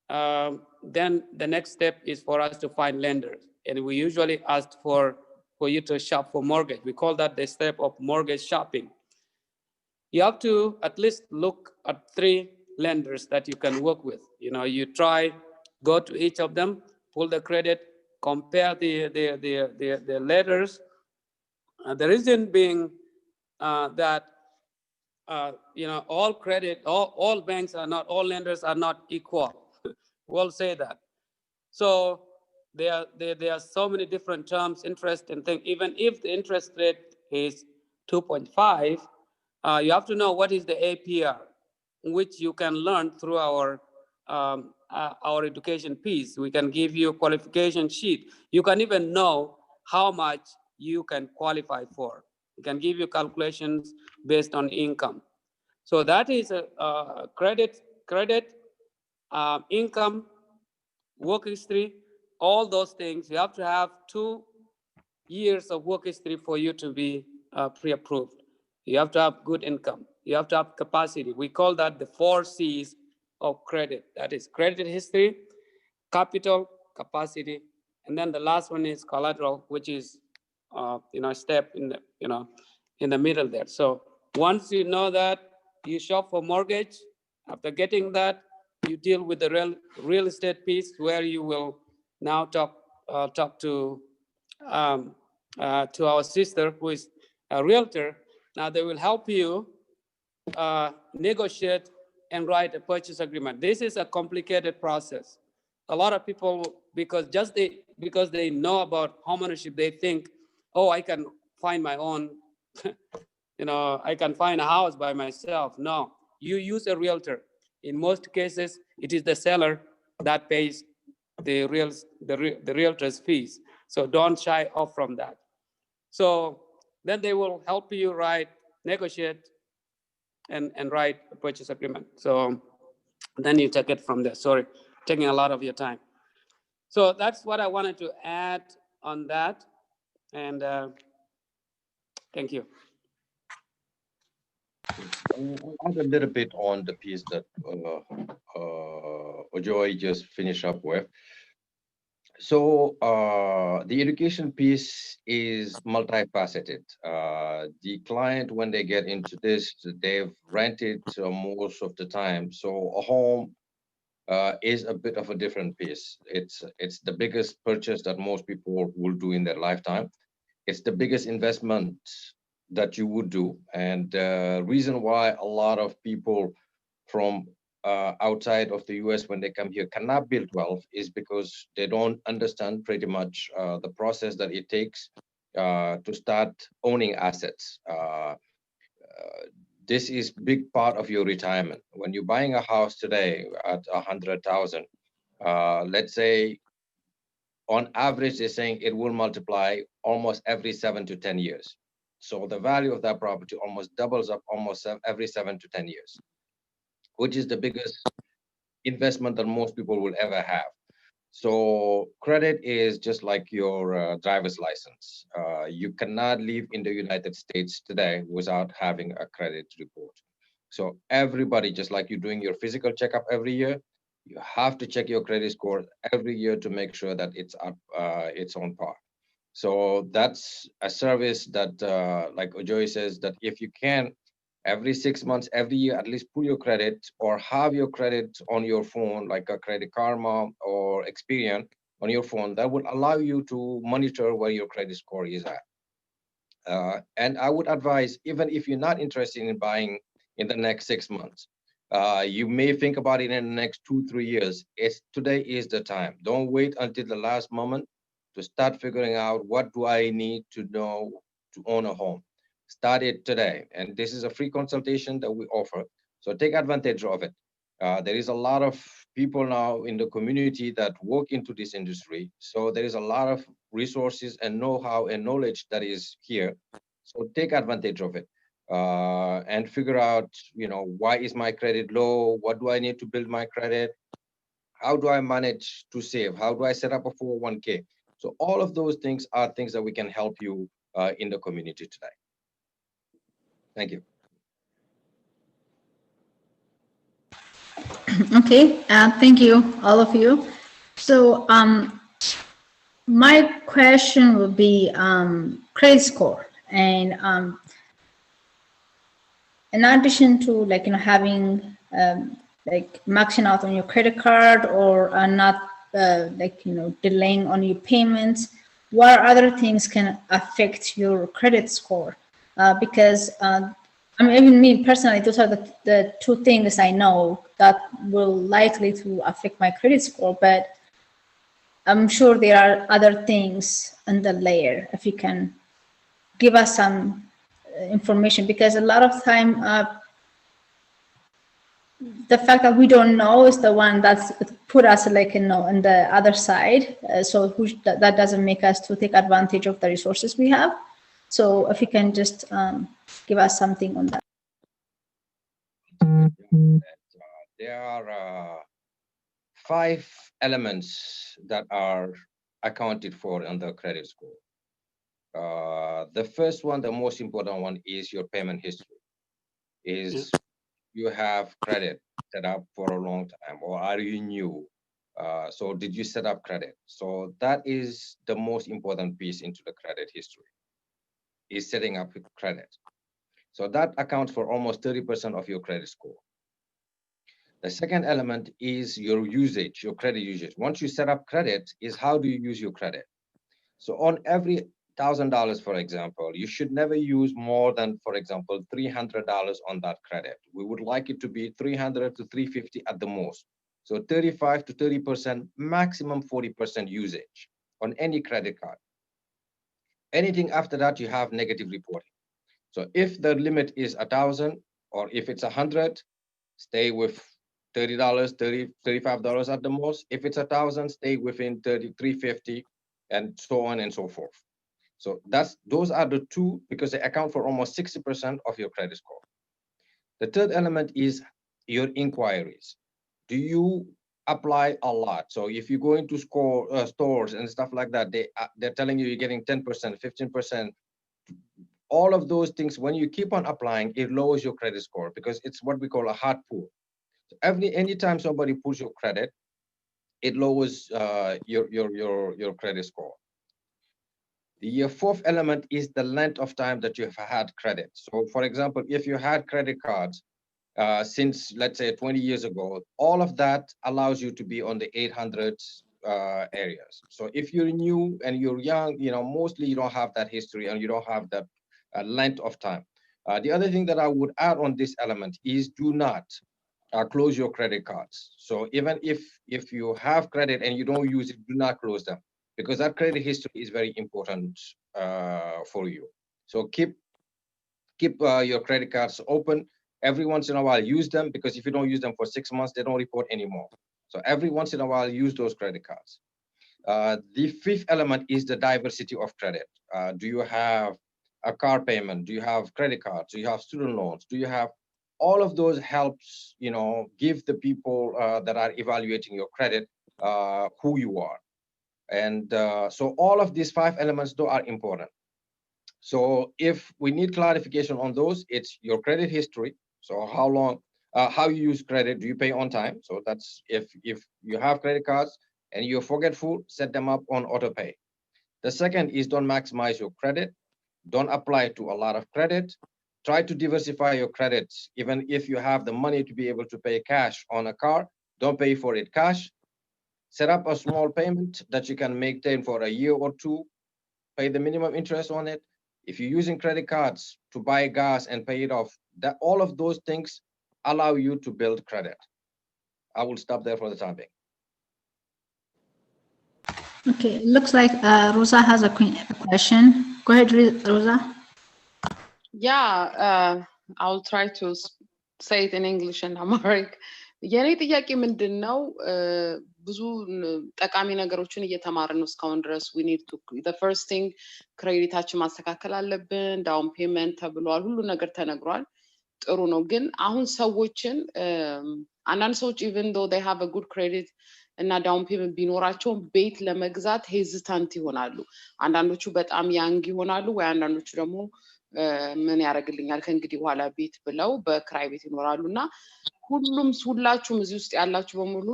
D: then the next step is for us to find lenders. And we usually ask for you to shop for mortgage. We call that the step of mortgage shopping. You have to at least look at 3 lenders that you can work with. You know, you try, go to each of them, pull the credit, compare the letters. The reason being that you know, all credit, all banks are not, all lenders are not equal. We'll say that. So there are so many different terms, interest and things. Even if the interest rate is 2.5, you have to know what is the APR, which you can learn through our education piece. We can give you a qualification sheet. You can even know how much you can qualify for. We can give you calculations based on income. So that is a credit, income, work history, all those things. You have to have 2 years of work history for you to be pre-approved. You have to have good income. You have to have capacity. We call that the 4 C's of credit. That is credit history, capital, capacity, and then the last one is collateral, which is you know, step in the, you know, in the middle there. So once you know that, you shop for mortgage. After getting that, you deal with the real estate piece, where you will now talk to our sister who is a realtor. Now they will help you negotiate and write a purchase agreement. This is a complicated process. A lot of people, because they know about homeownership, they think, oh, I can find my own, you know, I can find a house by myself. No, you use a realtor. In most cases, it is the seller that pays the realtor's fees. So don't shy off from that. So then they will help you negotiate and write a purchase agreement. So then you take it from there. Sorry, taking a lot of your time. So that's what I wanted to add on that. And thank you.
C: I'll add a little bit on the piece that Ojoy just finished up with. So the education piece is multifaceted. The client, when they get into this, they've rented most of the time. So a home is a bit of a different piece. It's the biggest purchase that most people will do in their lifetime. It's the biggest investment that you would do. And the reason why a lot of people from outside of the US, when they come here, cannot build wealth is because they don't understand pretty much the process that it takes to start owning assets. This is big part of your retirement. When you're buying a house today at 100,000, let's say on average, they're saying it will multiply almost every 7 to 10 years. So the value of that property almost doubles up almost every 7 to 10 years, which is the biggest investment that most people will ever have. So credit is just like your driver's license. You cannot live in the United States today without having a credit report. So everybody, just like you're doing your physical checkup every year, you have to check your credit score every year to make sure that it's up, it's on par. So that's a service that, like Ojoy says, that if you can Every 6 months, every year, at least pull your credit or have your credit on your phone, like a Credit Karma or Experian on your phone. That would allow you to monitor where your credit score is at. And I would advise, even if you're not interested in buying in the next 6 months, you may think about it in the next 2-3 years. Today is the time. Don't wait until the last moment to start figuring out, what do I need to know to own a home? Start it today. And this is a free consultation that we offer. So take advantage of it. There is a lot of people now in the community that work into this industry. So there is a lot of resources and know-how and knowledge that is here. So take advantage of it and figure out, why is my credit low? What do I need to build my credit? How do I manage to save? How do I set up a 401k? So all of those things are things that we can help you in the community today. Thank you.
A: Okay, thank you, all of you. So my question would be credit score, and in addition to having like maxing out on your credit card or not delaying on your payments, what other things can affect your credit score? Because even me personally, those are the two things I know that will likely to affect my credit score, but I'm sure there are other things in the layer. If you can give us some information, because a lot of time the fact that we don't know is the one that's put us on the other side. So that doesn't make us to take advantage of the resources we have. So if you can just give us something on that.
C: There are 5 elements that are accounted for on the credit score. The first one, the most important one, is your payment history. Is you have credit set up for a long time, or are you new? So did you set up credit? So that is the most important piece into the credit history, is setting up credit. So that accounts for almost 30% of your credit score. The second element is your usage, your credit usage. Once you set up credit, is how do you use your credit? So on every $1,000, for example, you should never use more than, for example, $300 on that credit. We would like it to be $300 to $350 at the most. So 35 to 30%, maximum 40% usage on any credit card. Anything after that, you have negative reporting. So if the limit is 1,000, or if it's 100, stay with $30, $35 at the most. If it's 1,000, stay within 30, $350, and so on and so forth. So those are the two, because they account for almost 60% of your credit score. The third element is your inquiries. Do you apply a lot? So if you go into stores and stuff like that, they're telling you you're getting 10%, 15%. All of those things, when you keep on applying, it lowers your credit score, because it's what we call a hard pull. So anytime somebody pulls your credit, it lowers your credit score. The fourth element is the length of time that you've had credit. So for example, if you had credit cards since, let's say, 20 years ago, all of that allows you to be on the 800s areas. So if you're new and you're young, mostly you don't have that history and you don't have that length of time. The other thing that I would add on this element is, do not close your credit cards. So even if you have credit and you don't use it, do not close them, because that credit history is very important for you. So keep your credit cards open. Every once in a while, use them, because if you don't use them for 6 months, they don't report anymore. So every once in a while, use those credit cards. The fifth element is the diversity of credit. Do you have a car payment? Do you have credit cards? Do you have student loans? Do you have all of those? Helps, give the people that are evaluating your credit who you are. And so all of these 5 elements, though, are important. So if we need clarification on those, it's your credit history. So how long, how you use credit, do you pay on time? So that's if you have credit cards and you're forgetful, set them up on auto pay. The second is, don't maximize your credit. Don't apply to a lot of credit. Try to diversify your credits. Even if you have the money to be able to pay cash on a car, don't pay for it cash. Set up a small payment that you can maintain for a year or two, pay the minimum interest on it. If you're using credit cards to buy gas and pay it off, that all of those things allow you to build credit. I will stop there for the time being.
A: Okay, it looks like Rosa has a question. Go ahead, Rosa.
E: Yeah, I'll try to say it in English and Amharic. የኔ ጥያቄ ምንድነው ብዙ ጠቃሚ ነገሮችን እየተማርን ነው እስካሁን ድረስ we need to the first thing ክሬዲታችን ማስተካከል አለብን ዳውን ፔመንት ተብሏል ሁሉ ነገር ተነግሯል ጥሩ ነው ግን አሁን ሰዎችን አንዳንድ ሰዎች even though they have a good credit እና ዳውን ፔመንት ቢኖራቸው ቤት ለመግዛት ሄዚታንት ይሆናሉ አንዳንዶቹ በጣም ያንግ ይሆናሉ ወይ አንዳንዶቹ ደግሞ ምን ያረግልኛል ከእንግዲህ በኋላ ቤት ብለው በክራይ ቤት ይኖራሉና ሁላችሁም እዚህ ውስጥ ያላችሁ በሙሉ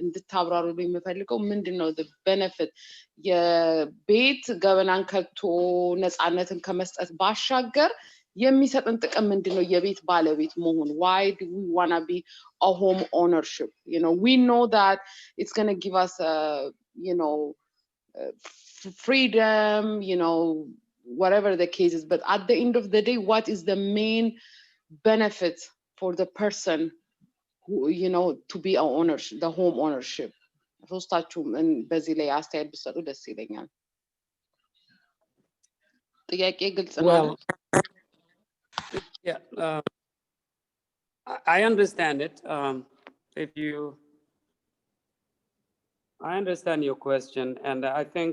E: እንድታብራሩልኝ የምፈልገው ምንድነው the benefit የቤት ገበናን ከቶ ነፃነትን ከመስጠት ባሻገር የሚሰጥን ጥቅም ምንድነው የቤት ባለቤት መሆን why do we want to be a home ownership you know we know that it's going to give us freedom whatever the case is but at the end of the day what is the main benefit for the person who to be a ownership the home ownership ሶስታችሁ በዚህ ላይ አስተያየት ብትሰጡ ደስ ይለኛል ጥያቄ ግልጽ ነው
D: Yeah I understand it I understand your question and I think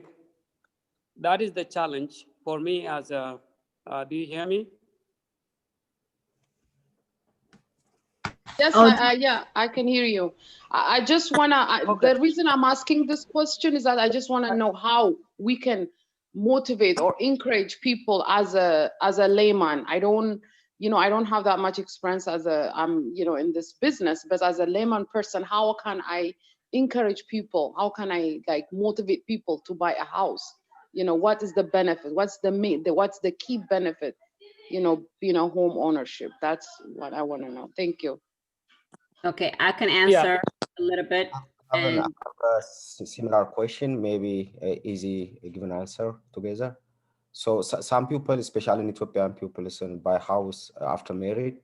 D: that is the challenge for me as a do you hear me
E: Yes, yeah, I can hear you. I just wanna. Okay. The reason I'm asking this question is that I just wanna know how we can motivate or encourage people as a layman. I don't have that much experience as I'm in this business, but as a layman person, how can I encourage people? How can I motivate people to buy a house? What is the benefit? What's the key benefit? Being a home ownership. That's what I want to know. Thank you.
B: Okay, I can answer a little bit.
F: I have a similar question, maybe easy given answer together. So some people, especially in Ethiopian people, buy house after married.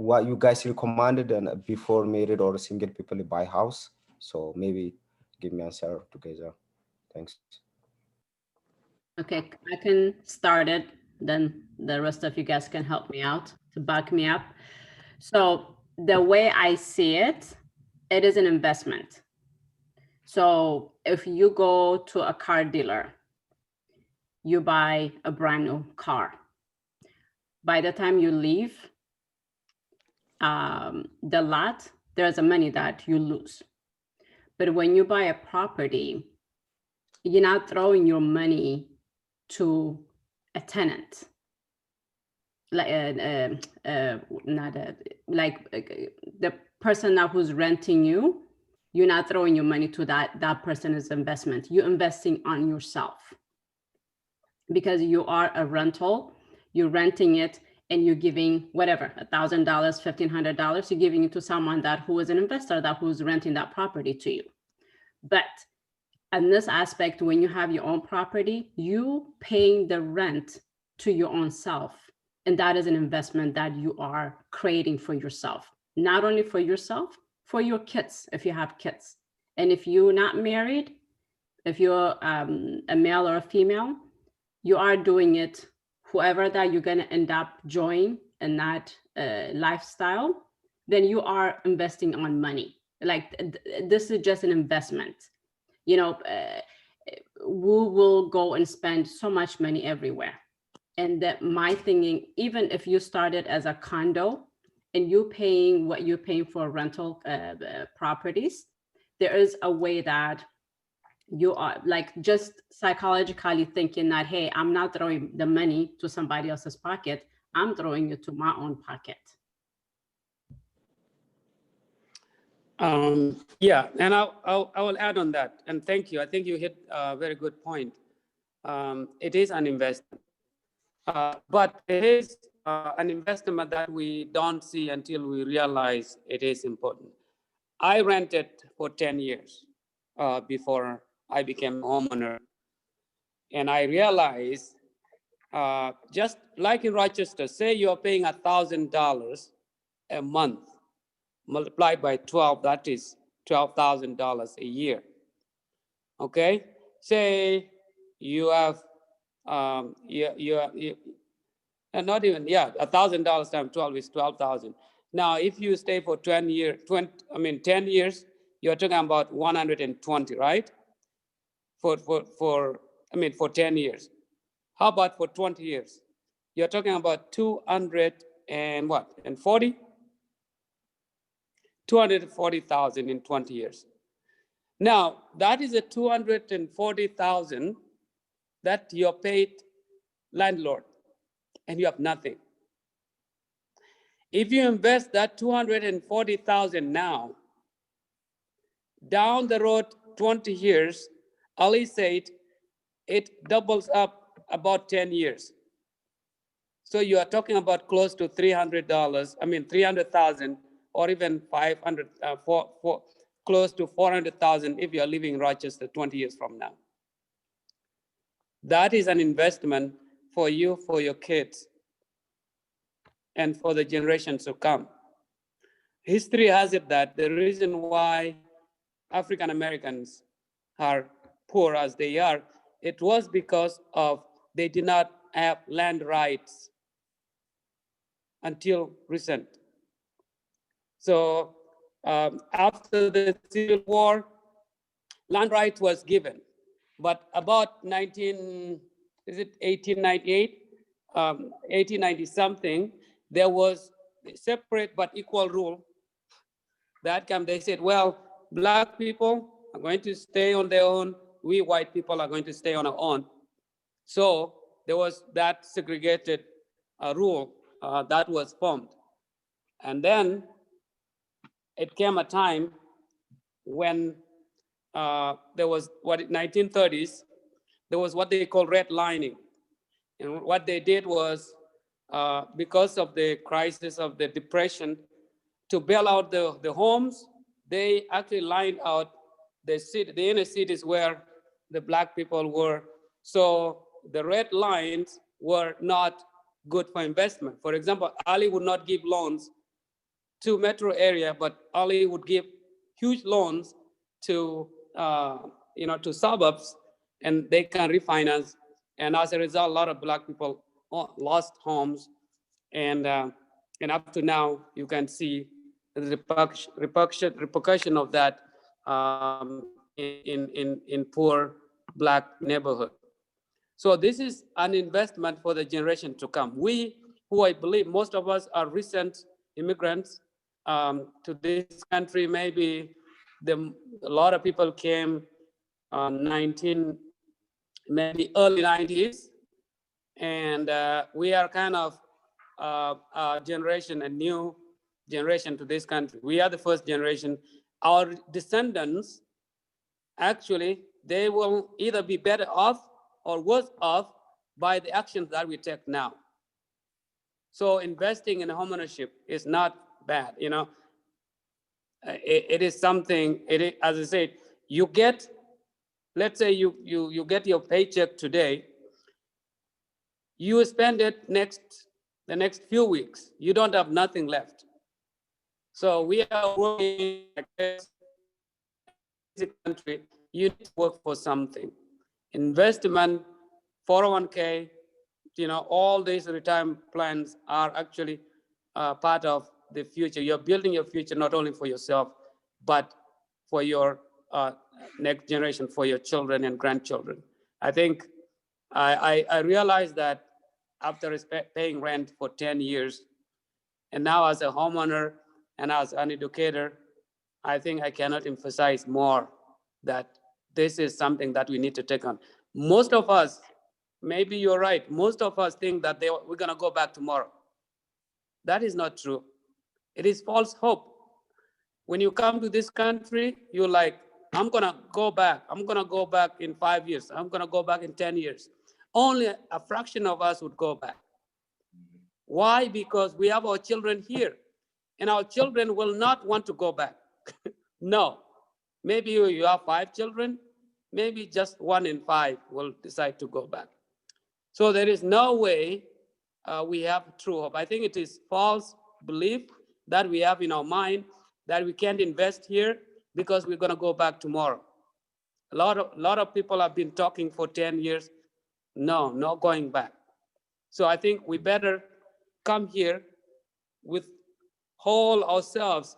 F: What you guys recommended and before married or single people buy house? So maybe give me answer together. Thanks.
B: Okay, I can start it. Then the rest of you guys can help me out to back me up. So the way I see it, it is an investment. So if you go to a car dealer, you buy a brand new car. By the time you leave the lot, there's a money that you lose. But when you buy a property, you're not throwing your money to a tenant. The person now who's renting you, you're not throwing your money to that person's investment. You're investing on yourself because you are a rental. You're renting it and you're giving whatever $1,000, $1,500. You're giving it to someone who is an investor who's renting that property to you. But in this aspect, when you have your own property, you paying the rent to your own self. And that is an investment that you are creating for yourself, not only for yourself, for your kids, if you have kids. And if you're not married, if you're a male or a female, you are doing it, whoever that you're going to end up joining in that lifestyle, then you are investing on money. This is just an investment. We will go and spend so much money everywhere. And that my thinking, even if you started as a condo and you're paying what you're paying for rental properties, there is a way that you are just psychologically thinking that, hey, I'm not throwing the money to somebody else's pocket. I'm throwing it to my own pocket.
D: Yeah, and I will add on that. And thank you. I think you hit a very good point. It is an investment. But it is an investment that we don't see until we realize it is important. I rented for 10 years before I became a homeowner. And I realized, just like in Rochester, say you're paying $1,000 a month, multiplied by 12, that is $12,000 a year. Okay, say you have, and not even, yeah, $1,000 times 12 is 12,000. Now, if you stay for 10 years, you're talking about 120, right? For 10 years. How about for 20 years? You're talking about 240,000 in 20 years. Now, that is a 240,000 that you're paid landlord, and you have nothing. If you invest that 240,000 now, down the road 20 years, Ali said it doubles up about 10 years. So you are talking about close to $300,000, or even 500, close to 400,000 if you are living in Rochester 20 years from now. That is an investment for you, for your kids, and for the generations to come. History has it that the reason why African Americans are poor as they are, it was because of they did not have land rights until recent. So after the Civil War, land rights was given, but about 1890 something, there was a separate but equal rule that they said, well, Black people are going to stay on their own, we white people are going to stay on our own. So there was that segregated rule that was formed. And then it came a time when there was 1930s, there was what they call redlining. And what they did was, because of the crisis of the Depression, to bail out the homes, they actually lined out the inner cities where the Black people were. So the red lines were not good for investment. For example, Ali would not give loans to metro area, but Ali would give huge loans to to suburbs, and they can refinance. And as a result, a lot of Black people lost homes, and up to now, you can see the repercussion of that in poor Black neighborhood. So this is an investment for the generation to come. We, who I believe most of us are recent immigrants to this country, maybe a lot of people came maybe early 90s, and we are kind of a generation, a new generation to this country. We are the first generation. Our descendants, actually, they will either be better off or worse off by the actions that we take now. So investing in homeownership is not bad, It is something, as I said, you get, let's say you get your paycheck today, you spend it the next few weeks, you don't have nothing left. So we are working in this country, you need to work for something. Investment, 401k, all these retirement plans are actually part of the future. You're building your future not only for yourself, but for your next generation, for your children and grandchildren. I think I realized that after paying rent for 10 years, and now as a homeowner and as an educator, I think I cannot emphasize more that this is something that we need to take on. Most of us, maybe you're right, most of us think that we're gonna go back tomorrow. That is not true. It is false hope. When you come to this country, you're like, I'm gonna go back. I'm gonna go back in 5 years. I'm gonna go back in 10 years. Only a fraction of us would go back. Why? Because we have our children here, and our children will not want to go back. No, maybe you have 5 children, maybe just 1 in 5 will decide to go back. So there is no way we have true hope. I think it is false belief that we have in our mind that we can't invest here because we're going to go back tomorrow. A lot of people have been talking for 10 years. No, not going back. So I think we better come here with whole ourselves,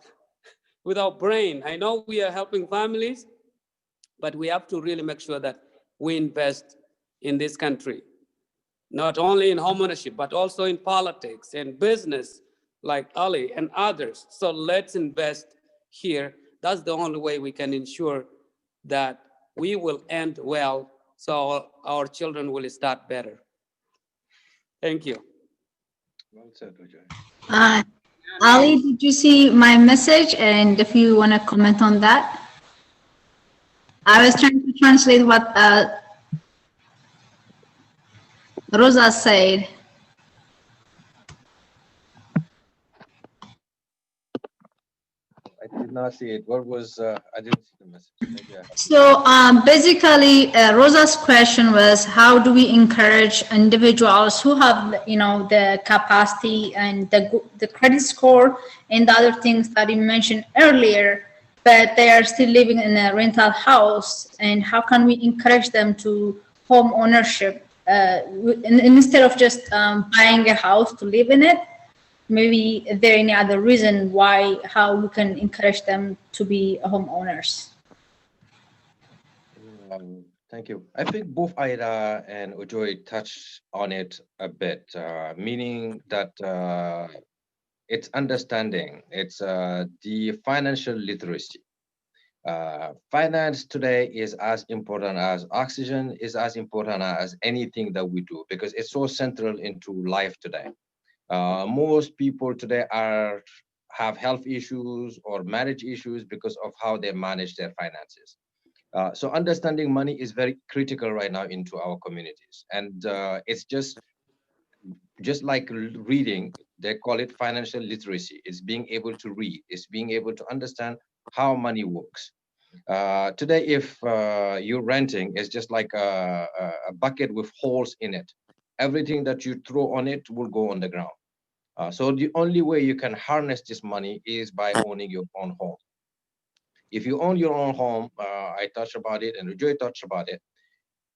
D: with our brain. I know we are helping families, but we have to really make sure that we invest in this country, not only in homeownership, but also in politics and business, like Ali and others. So let's invest here. That's the only way we can ensure that we will end well, so our children will start better. Thank you.
C: Well said, Ujay.
A: Ali, did you see my message? And if you want to comment on that. I was trying to translate what Rosa said.
C: I did not see it. What was, I didn't see the message. Maybe I have to-
A: So basically, Rosa's question was, how do we encourage individuals who have, you know, the capacity and the credit score and the other things that you mentioned earlier, but they are still living in a rental house, and how can we encourage them to home ownership instead of just buying a house to live in it? Maybe is there any other reason how we can encourage them to be homeowners?
C: Thank you. I think both Ida and Ujoy touched on it a bit, meaning that it's understanding, it's the financial literacy. Finance today is as important as oxygen, is as important as anything that we do, because it's so central into life today. Most people today have health issues or marriage issues because of how they manage their finances. So understanding money is very critical right now into our communities. And it's just like reading, they call it financial literacy. It's being able to read, it's being able to understand how money works. Today, if you're renting, it's just like a bucket with holes in it. Everything that you throw on it will go on the ground. So the only way you can harness this money is by owning your own home. If you own your own home, I touched about it and Joy touched about it,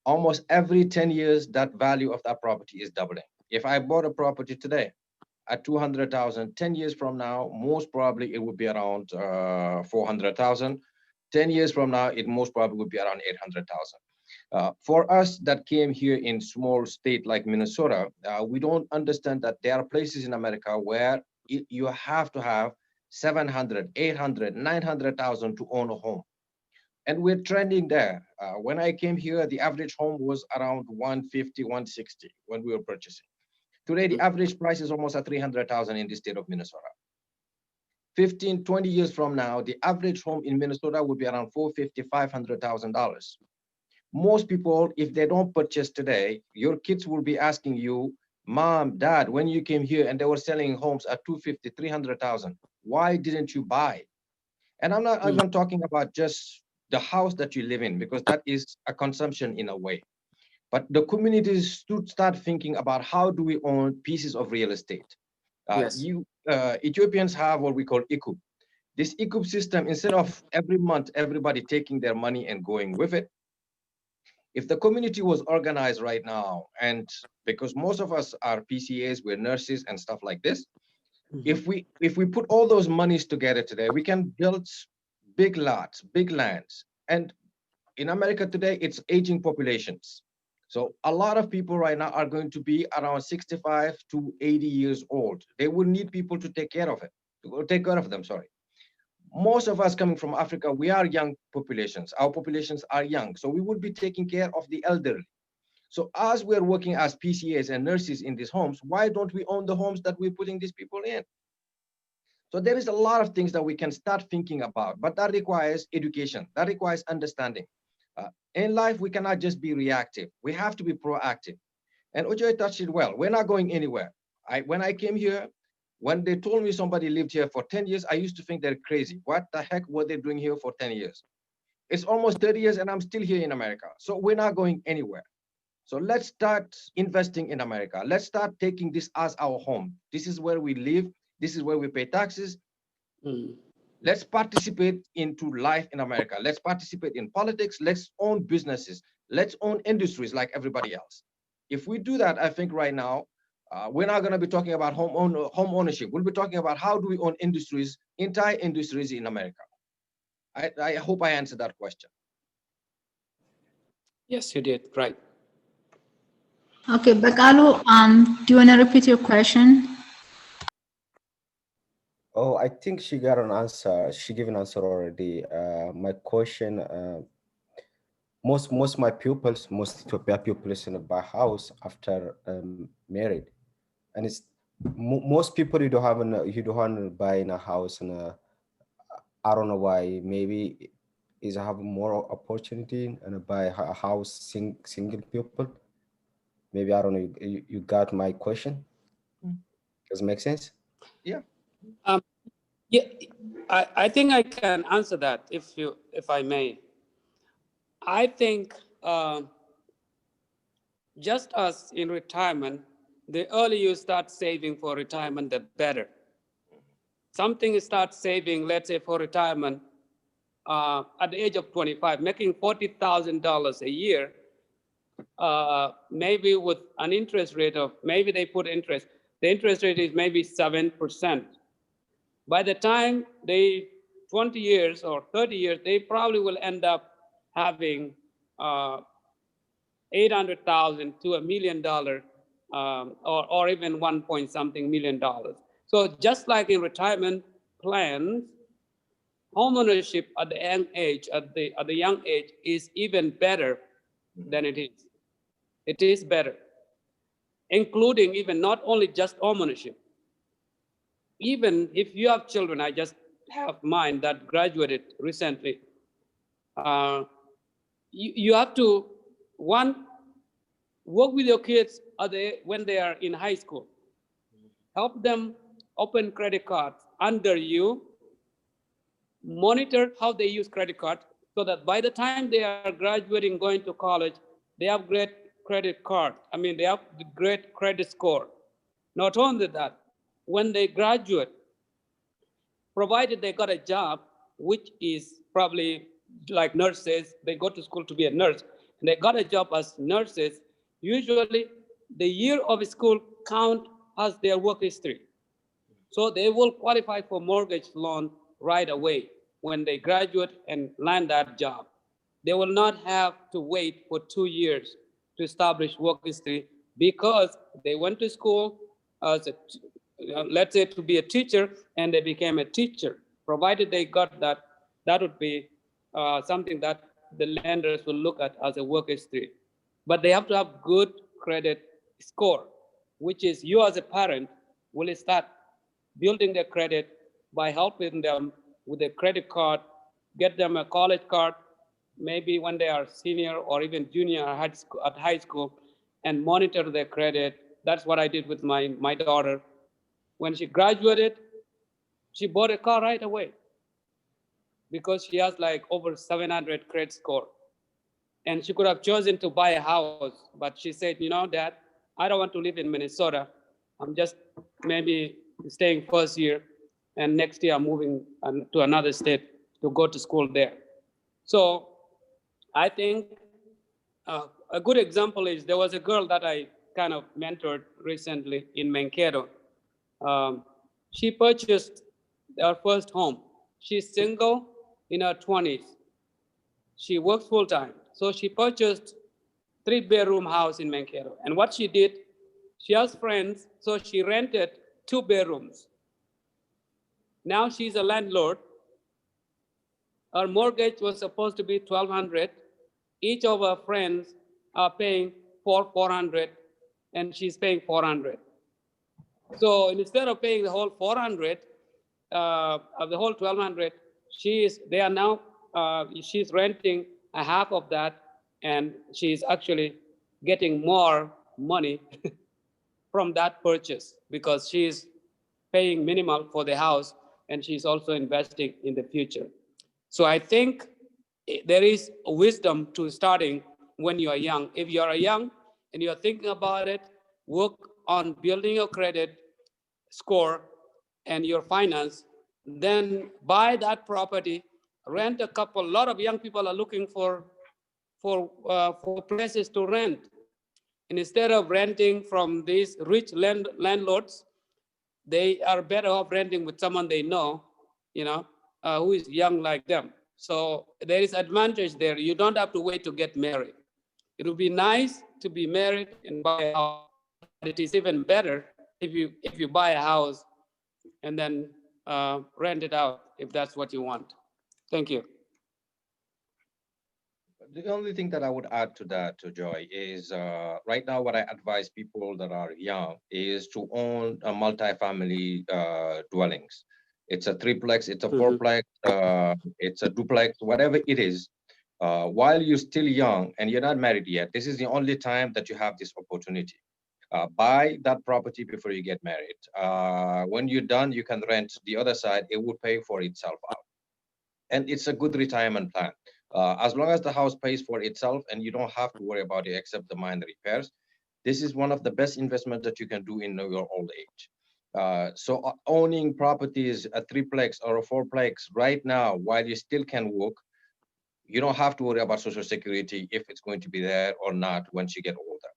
C: almost every 10 years, that value of that property is doubling. If I bought a property today at 200,000, 10 years from now, most probably it would be around 400,000. 10 years from now, it most probably would be around 800,000. For us that came here in small state like Minnesota, we don't understand that there are places in America where you have to have 700, 800, 900,000 to own a home. And we're trending there. When I came here, the average home was around 150, 160 when we were purchasing. Today, the average price is almost at 300,000 in the state of Minnesota. 15, 20 years from now, the average home in Minnesota will be around $450,000, $500,000. Most people, if they don't purchase today, your kids will be asking you, Mom, Dad, when you came here and they were selling homes at 250, 300,000, why didn't you buy? And I'm not even talking about just the house that you live in, because that is a consumption in a way. But the communities should start thinking about how do we own pieces of real estate.
D: Yes.
C: Ethiopians have what we call IKUB. This IKUB system, instead of every month, everybody taking their money and going with it, if the community was organized right now, and because most of us are PCAs, we're nurses and stuff like this, if we put all those monies together today, we can build big lots, big lands. And in America today, it's aging populations. So a lot of people right now are going to be around 65 to 80 years old. They will need people to take care of them, sorry. Most of us coming from Africa, we are young populations. Our populations are young. So we would be taking care of the elderly. So as we're working as PCAs and nurses in these homes, why don't we own the homes that we're putting these people in? So there is a lot of things that we can start thinking about, but that requires education. That requires understanding. In life, we cannot just be reactive. We have to be proactive. And Ujoy touched it well. We're not going anywhere. When I came here, when they told me somebody lived here for 10 years, I used to think they're crazy. What the heck were they doing here for 10 years? It's almost 30 years and I'm still here in America. So we're not going anywhere. So let's start investing in America. Let's start taking this as our home. This is where we live. This is where we pay taxes. Let's participate into life in America. Let's participate in politics. Let's own businesses. Let's own industries like everybody else. If we do that, I think right now, we're not going to be talking about home ownership. We'll be talking about how do we own industries, entire industries in America. I hope I answered that question.
D: Yes, you did. Right.
A: Okay, Bakalu, do you want to repeat your question?
F: Oh, I think she got an answer. She gave an answer already. My question, most my pupils, most Ethiopia pupils in buy house after married, and it's most people you don't want to buy in a house, and I don't know why. Maybe is have more opportunity and buy a house single people. Maybe I don't know. You got my question? Does it make sense?
C: Yeah.
D: Yeah, I think I can answer that if I may. I think just as in retirement, the earlier you start saving for retirement, the better. Something you start saving, let's say for retirement, at the age of 25, making $40,000 a year, maybe with an interest rate of, maybe they put interest, the interest rate is maybe 7%. By the time they 20 years or 30 years, they probably will end up having $800,000 to $1 million, or even $1 million. So just like in retirement plans, homeownership at the young age, at the young age, is even better than it is. It is better, including even not only just homeownership. Even if you have children, I just have mine that graduated recently. You have to, one, work with your kids when they are in high school. Help them open credit cards under you. Monitor how they use credit cards so that by the time they are graduating, going to college, they have great credit card. I mean, they have the great credit score. Not only that, when they graduate, provided they got a job, which is probably like nurses, they go to school to be a nurse, and they got a job as nurses, usually the year of school count as their work history. So they will qualify for mortgage loan right away when they graduate and land that job. They will not have to wait for 2 years to establish work history because they went to school as let's say to be a teacher, and they became a teacher. Provided they got that, that would be something that the lenders will look at as a work history. But they have to have good credit score, which is you as a parent will start building their credit by helping them with a credit card, get them a college card, maybe when they are senior or even junior at high school, and monitor their credit. That's what I did with my daughter. When she graduated, she bought a car right away because she has like over 700 credit score. And she could have chosen to buy a house, but she said, you know, Dad, I don't want to live in Minnesota. I'm just maybe staying first year, and next year I'm moving to another state to go to school there. So I think a good example is there was a girl that I kind of mentored recently in Mankato. She purchased her first home. She's single, in her 20s. She works full time. So she purchased 3-bedroom house in Mankato. And what she did, she has friends, so she rented 2 bedrooms. Now she's a landlord. Her mortgage was supposed to be $1,200. Each of her friends are paying $400, and she's paying $400. So instead of paying the whole $400 of the whole $1,200, she's renting a half of that, and she's actually getting more money from that purchase because she's paying minimal for the house and she's also investing in the future. So I think there is a wisdom to starting when you are young. If you are young and you're thinking about it, work on building your credit score and your finance, then buy that property, rent a couple. A lot of young people are looking for places to rent. And instead of renting from these rich landlords, they are better off renting with someone they know, who is young like them. So there is advantage there. You don't have to wait to get married. It would be nice to be married and buy a house, but it is even better if you buy a house and then rent it out if that's what you want. Thank you.
C: The only thing that I would add to that, to Joy, is right now what I advise people that are young is to own a multi-family dwellings. It's a triplex, it's a fourplex, it's a duplex, whatever it is. While you're still young and you're not married yet, this is the only time that you have this opportunity. Buy that property before you get married. When you're done, you can rent the other side. It will pay for itself out. And it's a good retirement plan. As long as the house pays for itself and you don't have to worry about it except the minor repairs, this is one of the best investments that you can do in your old age. So owning properties, a triplex or a fourplex right now, while you still can work, you don't have to worry about Social Security if it's going to be there or not once you get older.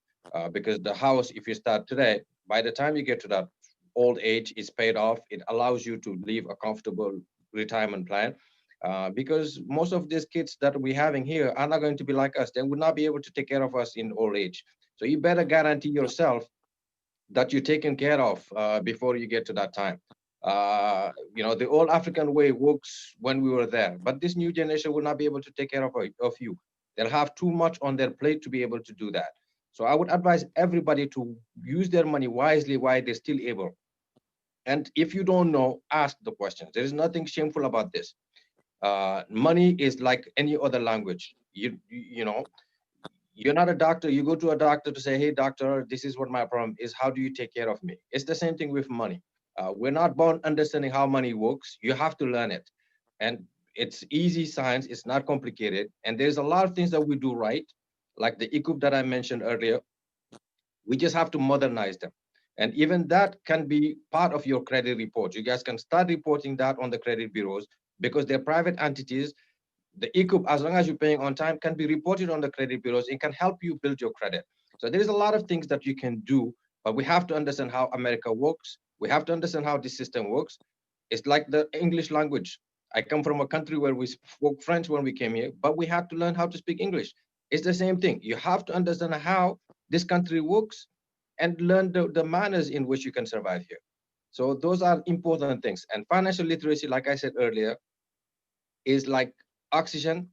C: Because the house, if you start today, by the time you get to that old age, is paid off. It allows you to live a comfortable retirement plan. Because most of these kids that we're having here are not going to be like us. They would not be able to take care of us in old age. So you better guarantee yourself that you're taken care of before you get to that time. The old African way works when we were there, but this new generation will not be able to take care of you. They'll have too much on their plate to be able to do that. So I would advise everybody to use their money wisely while they're still able. And if you don't know, ask the questions. There is nothing shameful about this. Money is like any other language. You're not a doctor. You go to a doctor to say, hey, doctor, this is what my problem is. How do you take care of me? It's the same thing with money. We're not born understanding how money works. You have to learn it. And it's easy science. It's not complicated. And there's a lot of things that we do right, like the ECUP that I mentioned earlier. We just have to modernize them. And even that can be part of your credit report. You guys can start reporting that on the credit bureaus because they're private entities. The ECUP, as long as you're paying on time, can be reported on the credit bureaus. It can help you build your credit. So there's a lot of things that you can do, but we have to understand how America works. We have to understand how this system works. It's like the English language. I come from a country where we spoke French when we came here, but we have to learn how to speak English. It's the same thing. You have to understand how this country works and learn the manners in which you can survive here. So those are important things. And financial literacy, like I said earlier, is like oxygen.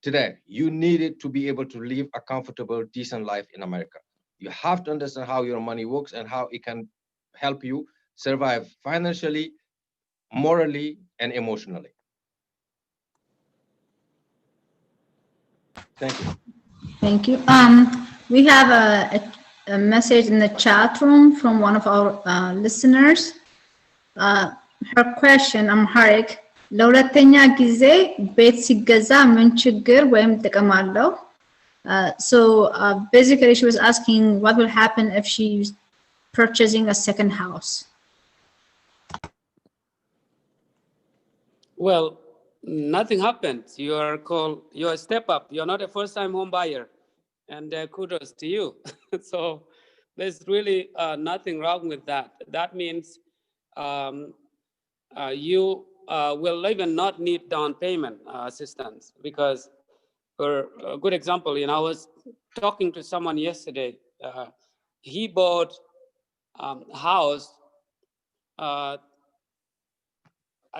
C: Today, you need it to be able to live a comfortable, decent life in America. You have to understand how your money works and how it can help you survive financially, morally, and emotionally. Thank you.
A: Thank you. We have a message in the chat room from one of our listeners. Her question, Amharic, ለሁለተኛ ጊዜ ቤት ሲገዛ ምን ችግር ወይም ጥቅም አለው? So basically she was asking what will happen if she's purchasing a second house.
D: Well, nothing happens. You're a step up. You're not a first-time home buyer, and kudos to you. So there's really nothing wrong with that. That means you will even not need down payment assistance, because for a good example, I was talking to someone yesterday. He bought a house.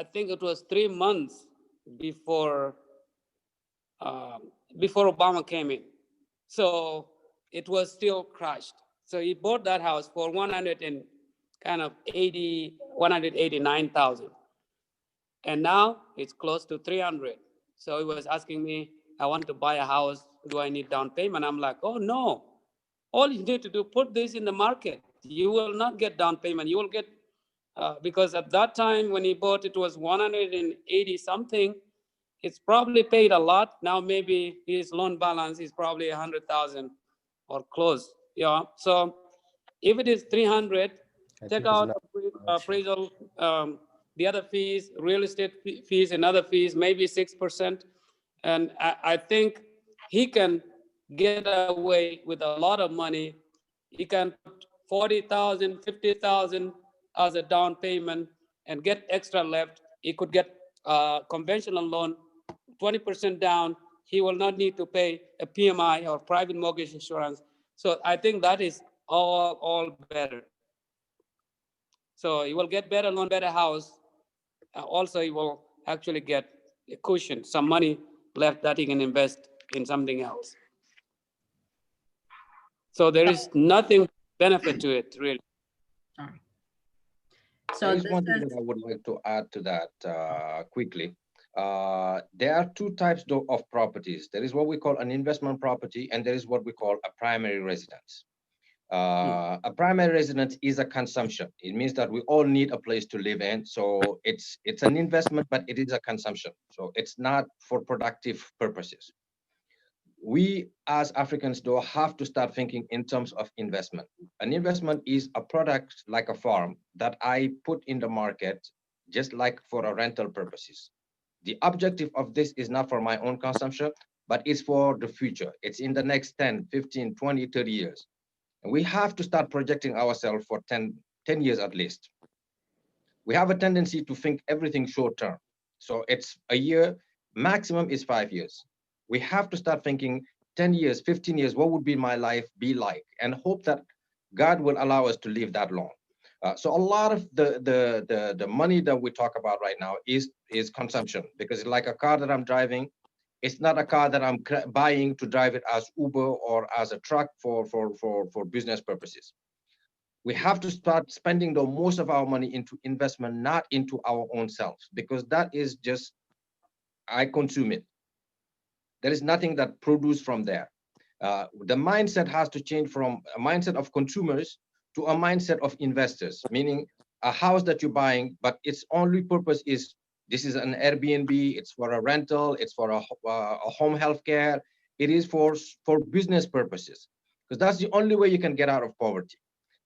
D: I think it was 3 months before Obama came in. So it was still crushed. So he bought that house for $189,000. And now it's close to 300. So he was asking me, I want to buy a house. Do I need down payment? I'm like, oh no. All you need to do, put this in the market. You will not get down payment. You will get, because at that time when he bought it was 180 something. It's probably paid a lot. Now maybe his loan balance is probably 100,000 or close. Yeah. So if it is 300, take out appraisal, the other fees, real estate fees and other fees, maybe 6%. And I think he can get away with a lot of money. He can put 40,000, 50,000 as a down payment and get extra left. He could get a conventional loan, 20% down. He will not need to pay a PMI or private mortgage insurance. So I think that is all better. So he will get better loan, better house. Also, he will actually get a cushion, some money left that he can invest in something else. So there is nothing benefit to it, really.
B: All right.
C: So there's one thing that I would like to add to that quickly. There are two types of properties. There is what we call an investment property, and there is what we call a primary residence. A primary residence is a consumption. It means that we all need a place to live in. So it's an investment, but it is a consumption. So it's not for productive purposes. We as Africans though have to start thinking in terms of investment. An investment is a product like a farm that I put in the market, just like for a rental purposes. The objective of this is not for my own consumption, but it's for the future. It's in the next 10, 15, 20, 30 years. And we have to start projecting ourselves for 10 years at least. We have a tendency to think everything short term. So it's a year, maximum is 5 years. We have to start thinking 10 years, 15 years, what would be my life be like? And hope that God will allow us to live that long. So a lot of the money that we talk about right now is consumption, because it's like a car that I'm driving. It's not a car that I'm buying to drive it as Uber or as a truck for business purposes. We have to start spending the most of our money into investment, not into our own selves, because that is just, I consume it. There is nothing that produced from there. The mindset has to change from a mindset of consumers to a mindset of investors, meaning a house that you're buying, but its only purpose is, this is an Airbnb, it's for a rental, it's for a home healthcare. It is for business purposes, because that's the only way you can get out of poverty.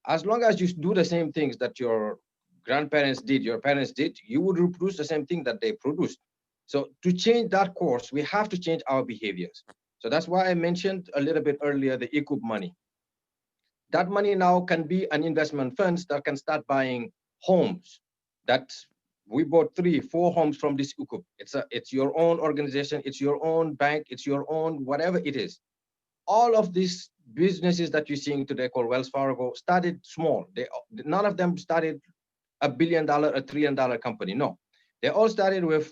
C: As long as you do the same things that your grandparents did, your parents did, you would reproduce the same thing that they produced. So to change that course, we have to change our behaviors. So that's why I mentioned a little bit earlier the ECUB money. That money now can be an investment funds that can start buying homes. That we bought 3, 4 homes from this ECUB. It's your own organization, it's your own bank, it's your own whatever it is. All of these businesses that you're seeing today called Wells Fargo started small. None of them started $1 billion, a $1 trillion company. No, they all started with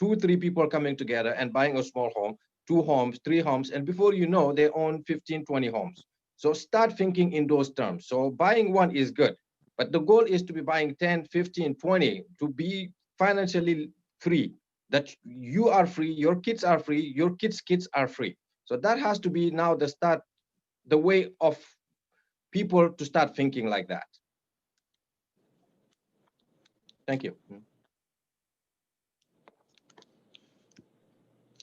C: 2, 3 people coming together and buying a small home, 2 homes, 3 homes, and before you know, they own 15, 20 homes. So start thinking in those terms. So buying one is good, but the goal is to be buying 10, 15, 20, to be financially free, that you are free, your kids are free, your kids' kids are free. So that has to be now the way of people to start thinking like that. Thank you.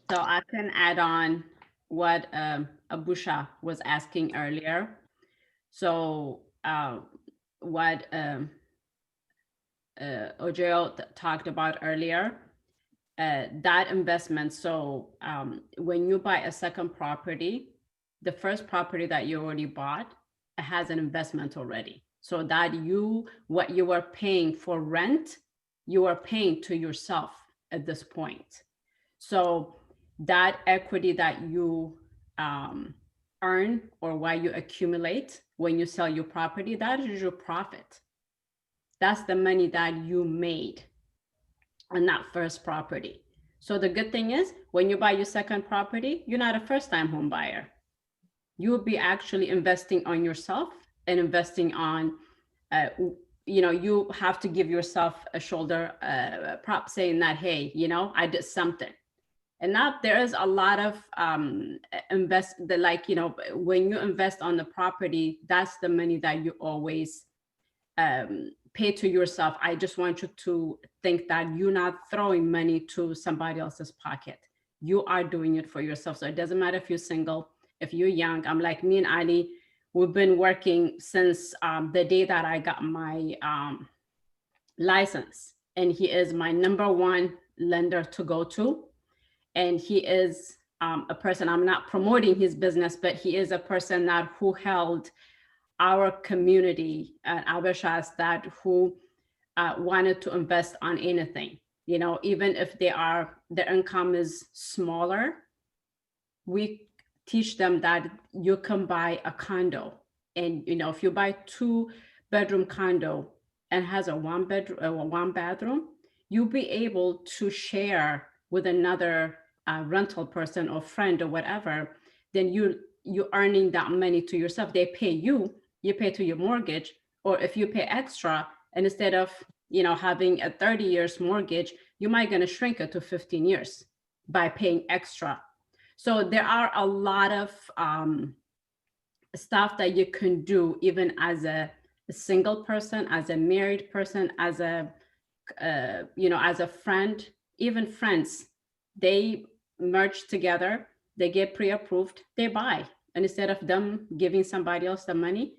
B: So I can add on what Abusha was asking earlier. So what Ojo talked about earlier, that investment. So when you buy a second property, the first property that you already bought, it has an investment already. So that what you were paying for rent, you are paying to yourself at this point. So that equity that you earn or what you accumulate when you sell your property, that is your profit. That's the money that you made on that first property. So the good thing is when you buy your second property, you're not a first-time home buyer. You will be actually investing on yourself and investing on, you have to give yourself a shoulder prop saying that, hey, I did something. And now there is a lot of when you invest on the property, that's the money that you always pay to yourself. I just want you to think that you're not throwing money to somebody else's pocket. You are doing it for yourself. So it doesn't matter if you're single, if you're young. I'm like me and Ali, we've been working since the day that I got my license. And he is my #1 lender to go to. And he is a person, I'm not promoting his business, but he is a person that who held our community at Abishas that who wanted to invest on anything, even if their income is smaller, we teach them that you can buy a condo. And, if you buy 2-bedroom condo and has a 1 bathroom, you'll be able to share with another rental person or friend or whatever, then you're earning that money to yourself. They pay you pay to your mortgage, or if you pay extra, and instead of having a 30 years mortgage, you might gonna shrink it to 15 years by paying extra. So there are a lot of stuff that you can do even as a single person, as a married person, as a as a friend. Even friends, they merge together, they get pre-approved, they buy, and instead of them giving somebody else the money,